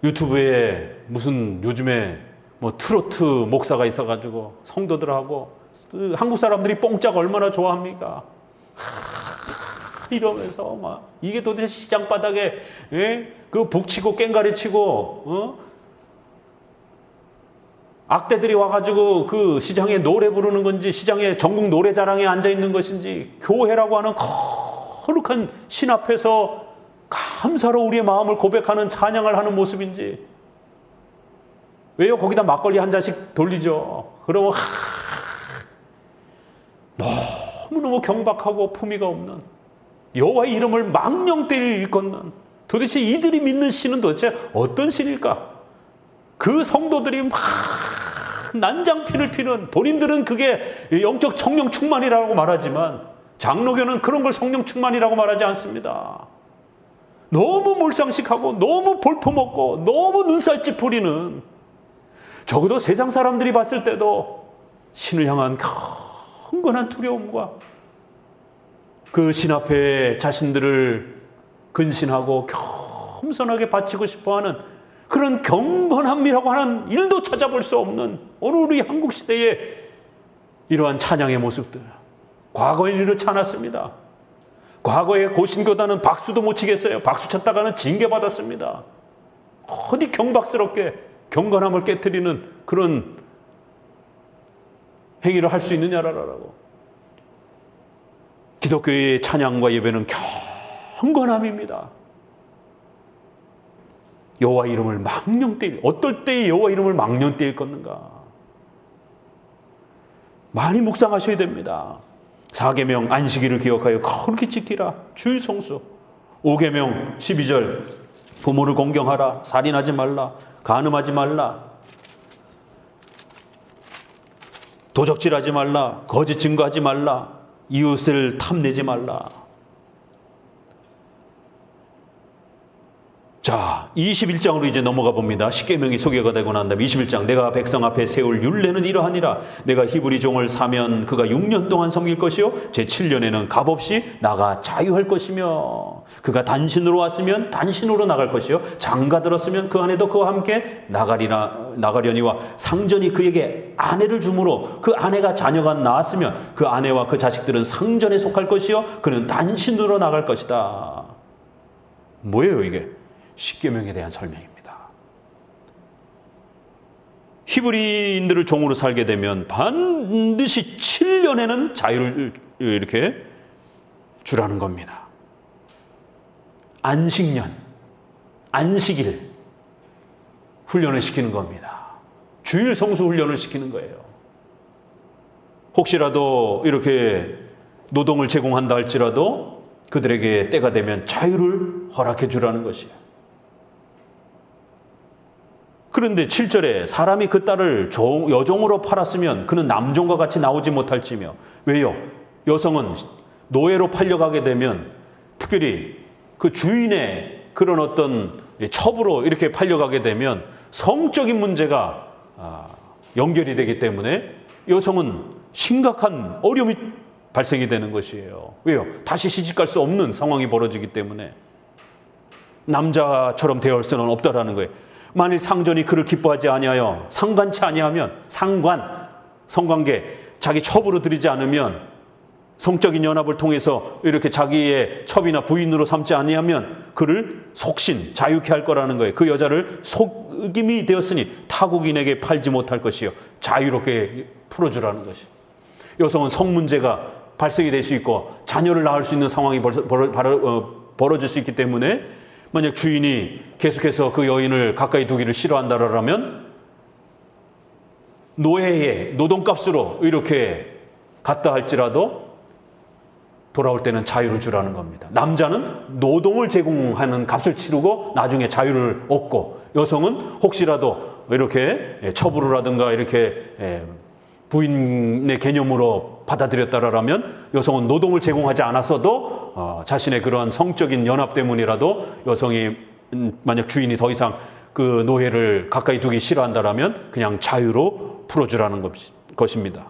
유튜브에 무슨 요즘에 뭐 트로트 목사가 있어가지고 성도들하고 한국 사람들이 뽕짝 얼마나 좋아합니까? 이러면서 막 이게 도대체 시장 바닥에 그 북치고 깽가리치고 악대들이 와가지고 그 시장에 노래 부르는 건지 시장에 전국 노래자랑에 앉아있는 것인지 교회라고 하는 거룩한 신 앞에서 감사로 우리의 마음을 고백하는 찬양을 하는 모습인지. 왜요? 거기다 막걸리 한 잔씩 돌리죠. 그러면 너무너무 경박하고 품위가 없는 여호와의 이름을 망령되이 일컫는 도대체 이들이 믿는 신은 도대체 어떤 신일까? 그 성도들이 막 난장핀을 피는, 본인들은 그게 영적 성령 충만이라고 말하지만 장로교는 그런 걸 성령 충만이라고 말하지 않습니다. 너무 몰상식하고 너무 볼품없고 너무 눈살찌 부리는, 적어도 세상 사람들이 봤을 때도 신을 향한 경건한 두려움과 그 신 앞에 자신들을 근신하고 겸손하게 바치고 싶어하는 그런 경건함이라고 하는 일도 찾아볼 수 없는 오늘 우리 한국 시대의 이러한 찬양의 모습들, 과거에는 이렇지 않았습니다. 과거에 고신교단은 박수도 못 치겠어요. 박수 쳤다가는 징계받았습니다. 어디 경박스럽게 경건함을 깨트리는 그런 행위를 할 수 있느냐라고. 기독교의 찬양과 예배는 경건함입니다. 여호와 이름을 망령되이, 어떨 때에 여호와 이름을 망령되이 걷는가? 많이 묵상하셔야 됩니다. 4계명 안식일을 기억하여 거룩히 지키라. 주일 성수. 5계명 12절 부모를 공경하라. 살인하지 말라. 간음하지 말라. 도적질하지 말라. 거짓 증거하지 말라. 이웃을 탐내지 말라. 자, 21장으로 이제 넘어가 봅니다. 십계명이 소개가 되고 난 다음에 21장. 내가 백성 앞에 세울 율례는 이러하니라. 내가 히브리 종을 사면 그가 6년 동안 섬길 것이요 제7년에는 값없이 나가 자유할 것이며 그가 단신으로 왔으면 단신으로 나갈 것이요 장가 들었으면 그 아내도 그와 함께 나가려니와 상전이 그에게 아내를 주므로 그 아내가 자녀가 낳았으면 그 아내와 그 자식들은 상전에 속할 것이요 그는 단신으로 나갈 것이다. 뭐예요 이게? 십계명에 대한 설명입니다. 히브리인들을 종으로 살게 되면 반드시 7년에는 자유를 이렇게 주라는 겁니다. 안식년, 안식일 훈련을 시키는 겁니다. 주일 성수 훈련을 시키는 거예요. 혹시라도 이렇게 노동을 제공한다 할지라도 그들에게 때가 되면 자유를 허락해 주라는 것이에요. 그런데 7절에 사람이 그 딸을 여종으로 팔았으면 그는 남종과 같이 나오지 못할지며. 왜요? 여성은 노예로 팔려가게 되면 특별히 그 주인의 그런 어떤 첩으로 이렇게 팔려가게 되면 성적인 문제가 연결이 되기 때문에 여성은 심각한 어려움이 발생이 되는 것이에요. 왜요? 다시 시집갈 수 없는 상황이 벌어지기 때문에 남자처럼 대할 수는 없다라는 거예요. 만일 상전이 그를 기뻐하지 아니하여 상관치 아니하면 성관계 자기 첩으로 들이지 않으면 성적인 연합을 통해서 이렇게 자기의 첩이나 부인으로 삼지 아니하면 그를 속신 자유케 할 거라는 거예요. 그 여자를 속임이 되었으니 타국인에게 팔지 못할 것이요 자유롭게 풀어주라는 것이. 여성은 성 문제가 발생이 될 수 있고 자녀를 낳을 수 있는 상황이 벌어질 수 있기 때문에 만약 주인이 계속해서 그 여인을 가까이 두기를 싫어한다라면 노예의 노동값으로 이렇게 갔다 할지라도 돌아올 때는 자유를 주라는 겁니다. 남자는 노동을 제공하는 값을 치르고 나중에 자유를 얻고, 여성은 혹시라도 이렇게 첩으로라든가 이렇게 부인의 개념으로 받아들였다라면 여성은 노동을 제공하지 않았어도 자신의 그러한 성적인 연합 때문이라도 여성이 만약 주인이 더 이상 그 노예를 가까이 두기 싫어한다라면 그냥 자유로 풀어주라는 것입니다.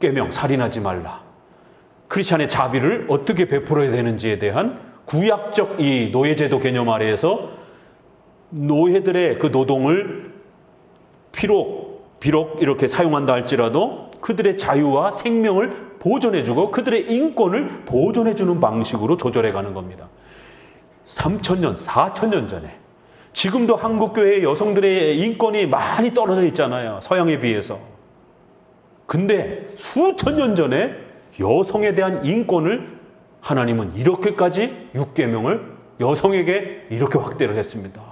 6계명 살인하지 말라. 크리스찬의 자비를 어떻게 베풀어야 되는지에 대한 구약적 이 노예제도 개념 아래에서 노예들의 그 노동을 비록 이렇게 사용한다 할지라도 그들의 자유와 생명을 보존해주고 그들의 인권을 보존해주는 방식으로 조절해 가는 겁니다. 3,000년, 4,000년 전에 지금도 한국교회의 여성들의 인권이 많이 떨어져 있잖아요. 서양에 비해서. 근데 수천 년 전에 여성에 대한 인권을 하나님은 이렇게까지 6계명을 여성에게 이렇게 확대를 했습니다.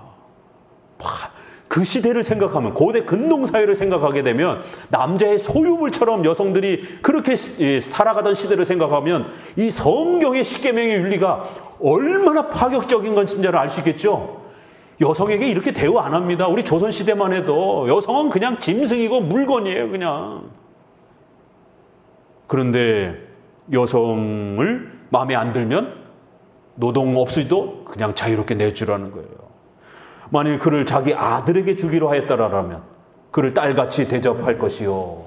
그 시대를 생각하면, 고대 근동사회를 생각하게 되면, 남자의 소유물처럼 여성들이 그렇게 살아가던 시대를 생각하면 이 성경의 십계명의 윤리가 얼마나 파격적인 건지를 알 수 있겠죠. 여성에게 이렇게 대우 안 합니다. 우리 조선시대만 해도 여성은 그냥 짐승이고 물건이에요, 그냥. 그런데 여성을 마음에 안 들면 노동 없이도 그냥 자유롭게 내주라는 거예요. 만일 그를 자기 아들에게 주기로 하였다라면 그를 딸같이 대접할 것이요.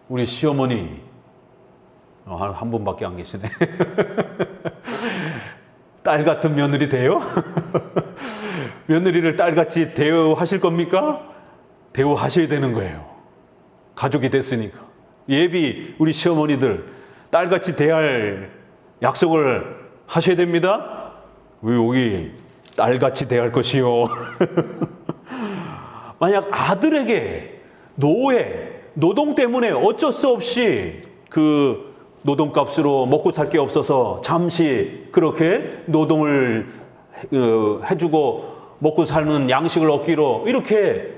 우리 시어머니 한 분밖에 안 계시네. 딸 같은 며느리 돼요? 며느리를 딸같이 대우하실 겁니까? 대우하셔야 되는 거예요. 가족이 됐으니까. 예비 우리 시어머니들 딸같이 대할 약속을 하셔야 됩니다. 왜 여기 딸같이 대할 것이요. 만약 아들에게 노동 때문에 어쩔 수 없이 그 노동값으로 먹고 살 게 없어서 잠시 그렇게 노동을 해주고 먹고 사는 양식을 얻기로 이렇게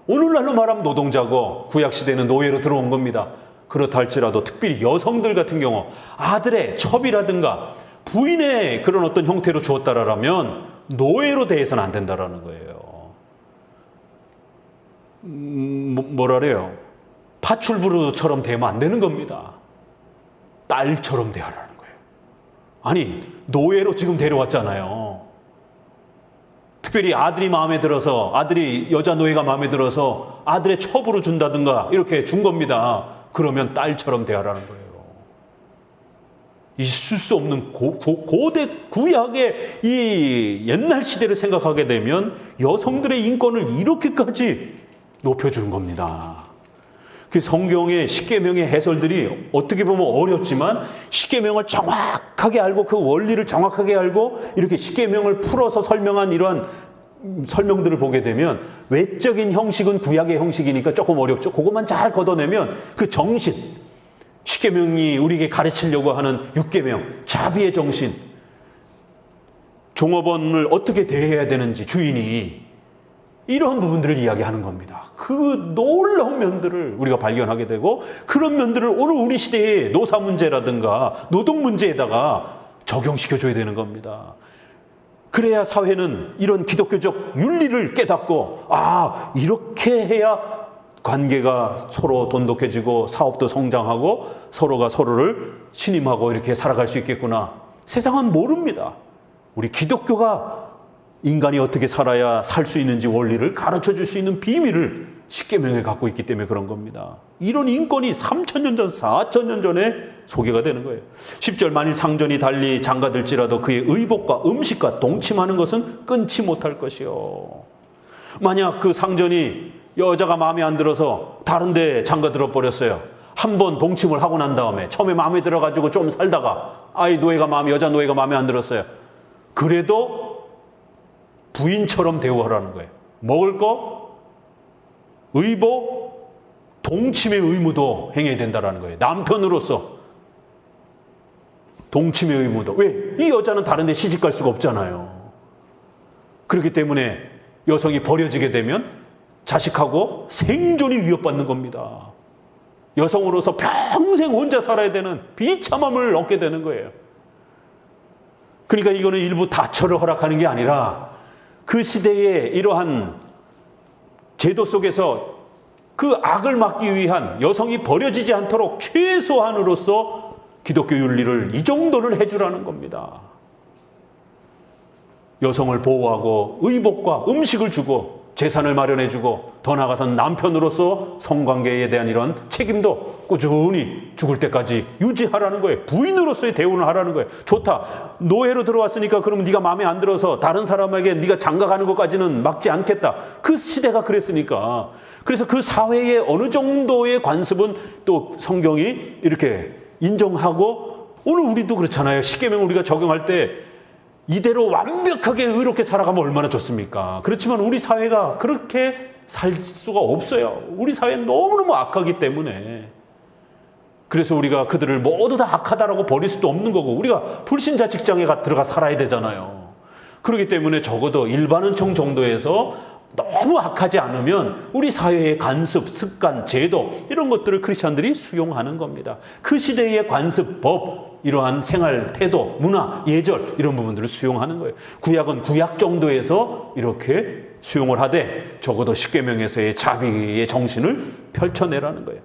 오늘날로 말하면 노동자고 구약시대는 노예로 들어온 겁니다. 그렇다 할지라도 특별히 여성들 같은 경우 아들의 첩이라든가 부인의 그런 어떤 형태로 주었다라면 노예로 대해서는 안 된다라는 거예요. 뭐라래요? 파출부르처럼 대하면 안 되는 겁니다. 딸처럼 대하라는 거예요. 아니, 노예로 지금 데려왔잖아요. 특별히 아들이 마음에 들어서, 아들이 여자 노예가 마음에 들어서 아들의 첩으로 준다든가 이렇게 준 겁니다. 그러면 딸처럼 대하라는 거예요. 있을 수 없는 고대 구약의 이 옛날 시대를 생각하게 되면 여성들의 인권을 이렇게까지 높여주는 겁니다. 그 성경의 십계명의 해설들이 어떻게 보면 어렵지만 십계명을 정확하게 알고 그 원리를 정확하게 알고 이렇게 십계명을 풀어서 설명한 이러한 설명들을 보게 되면 외적인 형식은 구약의 형식이니까 조금 어렵죠. 그것만 잘 걷어내면 그 정신, 십계명이 우리에게 가르치려고 하는 육계명, 자비의 정신, 종업원을 어떻게 대해야 되는지 주인이 이런 부분들을 이야기하는 겁니다. 그 놀라운 면들을 우리가 발견하게 되고 그런 면들을 오늘 우리 시대의 노사 문제라든가 노동 문제에다가 적용시켜줘야 되는 겁니다. 그래야 사회는 이런 기독교적 윤리를 깨닫고 이렇게 해야 관계가 서로 돈독해지고 사업도 성장하고 서로가 서로를 신임하고 이렇게 살아갈 수 있겠구나. 세상은 모릅니다. 우리 기독교가 인간이 어떻게 살아야 살 수 있는지 원리를 가르쳐 줄 수 있는 비밀을 십계명에 갖고 있기 때문에 그런 겁니다. 이런 인권이 3,000년 전, 4,000년 전에 소개가 되는 거예요. 10절 만일 상전이 달리 장가들지라도 그의 의복과 음식과 동침하는 것은 끊지 못할 것이요. 만약 그 상전이 여자가 마음에 안 들어서 다른 데 장가들어 버렸어요. 한 번 동침을 하고 난 다음에 처음에 마음에 들어가지고 좀 살다가 여자 노예가 마음에 안 들었어요. 그래도 부인처럼 대우하라는 거예요. 먹을 거, 의복, 동침의 의무도 행해야 된다는 거예요. 남편으로서 동침의 의무도. 왜? 이 여자는 다른 데 시집 갈 수가 없잖아요. 그렇기 때문에 여성이 버려지게 되면 자식하고 생존이 위협받는 겁니다. 여성으로서 평생 혼자 살아야 되는 비참함을 얻게 되는 거예요. 그러니까 이거는 일부 다처를 허락하는 게 아니라 그 시대의 이러한 제도 속에서 그 악을 막기 위한 여성이 버려지지 않도록 최소한으로서 기독교 윤리를 이 정도는 해주라는 겁니다. 여성을 보호하고 의복과 음식을 주고 재산을 마련해주고 더 나아가서는 남편으로서 성관계에 대한 이런 책임도 꾸준히 죽을 때까지 유지하라는 거예요. 부인으로서의 대우를 하라는 거예요. 좋다. 노예로 들어왔으니까 그러면 네가 마음에 안 들어서 다른 사람에게 네가 장가가는 것까지는 막지 않겠다. 그 시대가 그랬으니까. 그래서 그 사회의 어느 정도의 관습은 또 성경이 이렇게 인정하고 오늘 우리도 그렇잖아요. 십계명 우리가 적용할 때 이대로 완벽하게 의롭게 살아가면 얼마나 좋습니까? 그렇지만 우리 사회가 그렇게 살 수가 없어요. 우리 사회는 너무너무 악하기 때문에. 그래서 우리가 그들을 모두 다 악하다라고 버릴 수도 없는 거고 우리가 불신자 직장에 들어가 살아야 되잖아요. 그렇기 때문에 적어도 일반은총 정도에서 너무 악하지 않으면 우리 사회의 관습, 습관, 제도 이런 것들을 크리스찬들이 수용하는 겁니다. 그 시대의 관습, 법, 이러한 생활, 태도, 문화, 예절 이런 부분들을 수용하는 거예요. 구약은 구약 정도에서 이렇게 수용을 하되 적어도 십계명에서의 자비의 정신을 펼쳐내라는 거예요.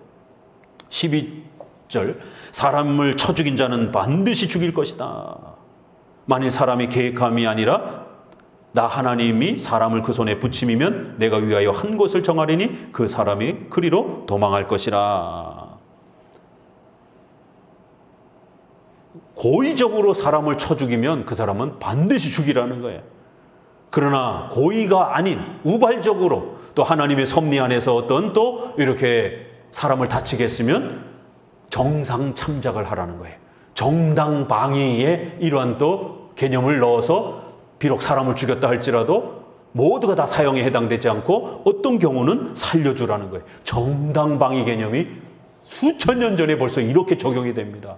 12절 사람을 쳐 죽인 자는 반드시 죽일 것이다. 만일 사람이 계획함이 아니라 나 하나님이 사람을 그 손에 붙임이면 내가 위하여 한 곳을 정하리니 그 사람이 그리로 도망할 것이라. 고의적으로 사람을 쳐 죽이면 그 사람은 반드시 죽이라는 거예요. 그러나 고의가 아닌 우발적으로 또 하나님의 섭리 안에서 어떤 또 이렇게 사람을 다치게 했으면 정상 참작을 하라는 거예요. 정당 방위에 이러한 또 개념을 넣어서 비록 사람을 죽였다 할지라도 모두가 다 사형에 해당되지 않고 어떤 경우는 살려주라는 거예요. 정당방위 개념이 수천 년 전에 벌써 이렇게 적용이 됩니다.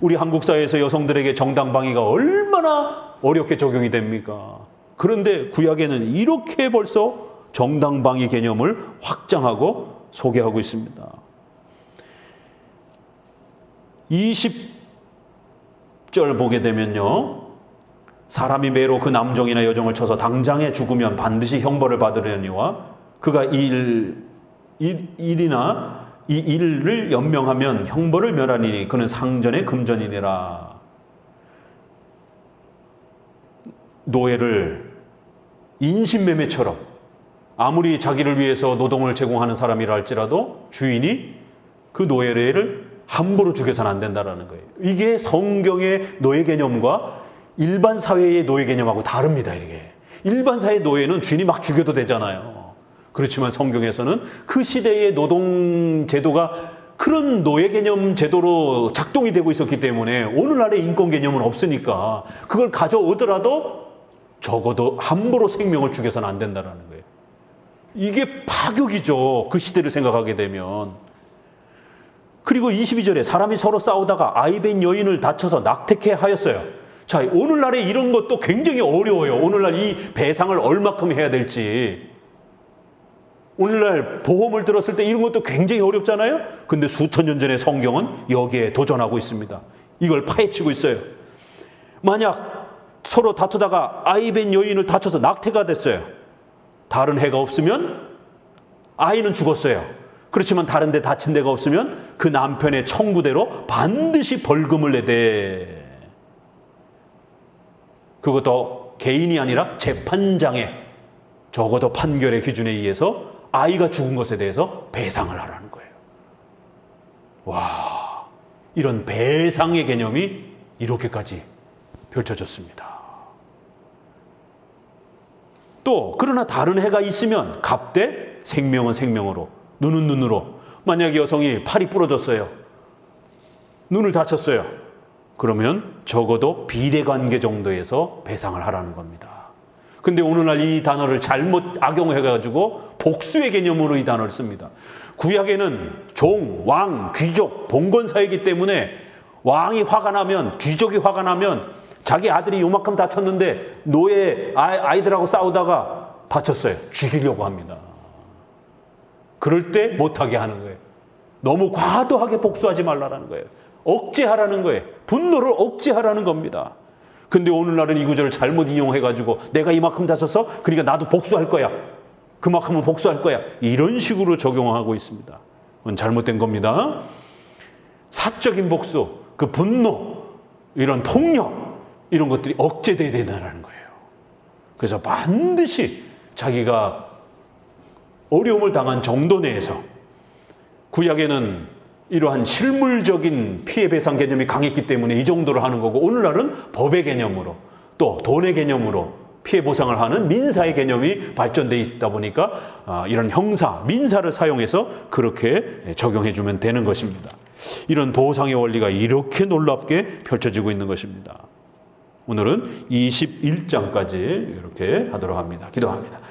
우리 한국 사회에서 여성들에게 정당방위가 얼마나 어렵게 적용이 됩니까? 그런데 구약에는 이렇게 벌써 정당방위 개념을 확장하고 소개하고 있습니다. 20절 보게 되면요, 사람이 매로 그 남종이나 여종을 쳐서 당장에 죽으면 반드시 형벌을 받으려니와 그가 이 일을 연명하면 형벌을 멸하니 그는 상전의 금전이니라. 노예를 인신매매처럼 아무리 자기를 위해서 노동을 제공하는 사람이라 할지라도 주인이 그 노예를 함부로 죽여서는 안 된다는 거예요. 이게 성경의 노예 개념과 일반 사회의 노예 개념하고 다릅니다. 이게 일반 사회의 노예는 주인이 막 죽여도 되잖아요. 그렇지만 성경에서는 그 시대의 노동 제도가 그런 노예 개념 제도로 작동이 되고 있었기 때문에 오늘날의 인권 개념은 없으니까 그걸 가져오더라도 적어도 함부로 생명을 죽여서는 안 된다는 거예요. 이게 파격이죠. 그 시대를 생각하게 되면. 그리고 22절에 사람이 서로 싸우다가 아이벤 여인을 다쳐서 낙태케 하였어요. 자, 오늘날에 이런 것도 굉장히 어려워요. 오늘날 이 배상을 얼마큼 해야 될지. 오늘날 보험을 들었을 때 이런 것도 굉장히 어렵잖아요. 근데 수천 년 전의 성경은 여기에 도전하고 있습니다. 이걸 파헤치고 있어요. 만약 서로 다투다가 아이벤 여인을 다쳐서 낙태가 됐어요. 다른 해가 없으면 아이는 죽었어요. 그렇지만 다른 데 다친 데가 없으면 그 남편의 청구대로 반드시 벌금을 내되, 그것도 개인이 아니라 재판장의 적어도 판결의 기준에 의해서 아이가 죽은 것에 대해서 배상을 하라는 거예요. 와, 이런 배상의 개념이 이렇게까지 펼쳐졌습니다. 또 그러나 다른 해가 있으면 갑대, 생명은 생명으로, 눈은 눈으로. 만약에 여성이 팔이 부러졌어요. 눈을 다쳤어요. 그러면 적어도 비례관계 정도에서 배상을 하라는 겁니다. 근데 오늘날 이 단어를 잘못 악용해가지고 복수의 개념으로 이 단어를 씁니다. 구약에는 종, 왕, 귀족, 봉건사이기 때문에 왕이 화가 나면, 귀족이 화가 나면 자기 아들이 요만큼 다쳤는데 노예 아이들하고 싸우다가 다쳤어요. 죽이려고 합니다. 그럴 때 못하게 하는 거예요. 너무 과도하게 복수하지 말라는 거예요. 억제하라는 거예요. 분노를 억제하라는 겁니다. 근데 오늘날은 이 구절을 잘못 인용해가지고 내가 이만큼 다쳤어? 그러니까 나도 복수할 거야. 그만큼은 복수할 거야. 이런 식으로 적용하고 있습니다. 그건 잘못된 겁니다. 사적인 복수, 그 분노, 이런 폭력, 이런 것들이 억제돼야 된다는 거예요. 그래서 반드시 자기가 어려움을 당한 정도 내에서, 구약에는 이러한 실물적인 피해 배상 개념이 강했기 때문에 이 정도로 하는 거고, 오늘날은 법의 개념으로 또 돈의 개념으로 피해 보상을 하는 민사의 개념이 발전되어 있다 보니까 이런 형사, 민사를 사용해서 그렇게 적용해 주면 되는 것입니다. 이런 보상의 원리가 이렇게 놀랍게 펼쳐지고 있는 것입니다. 오늘은 21장까지 이렇게 하도록 합니다. 기도합니다.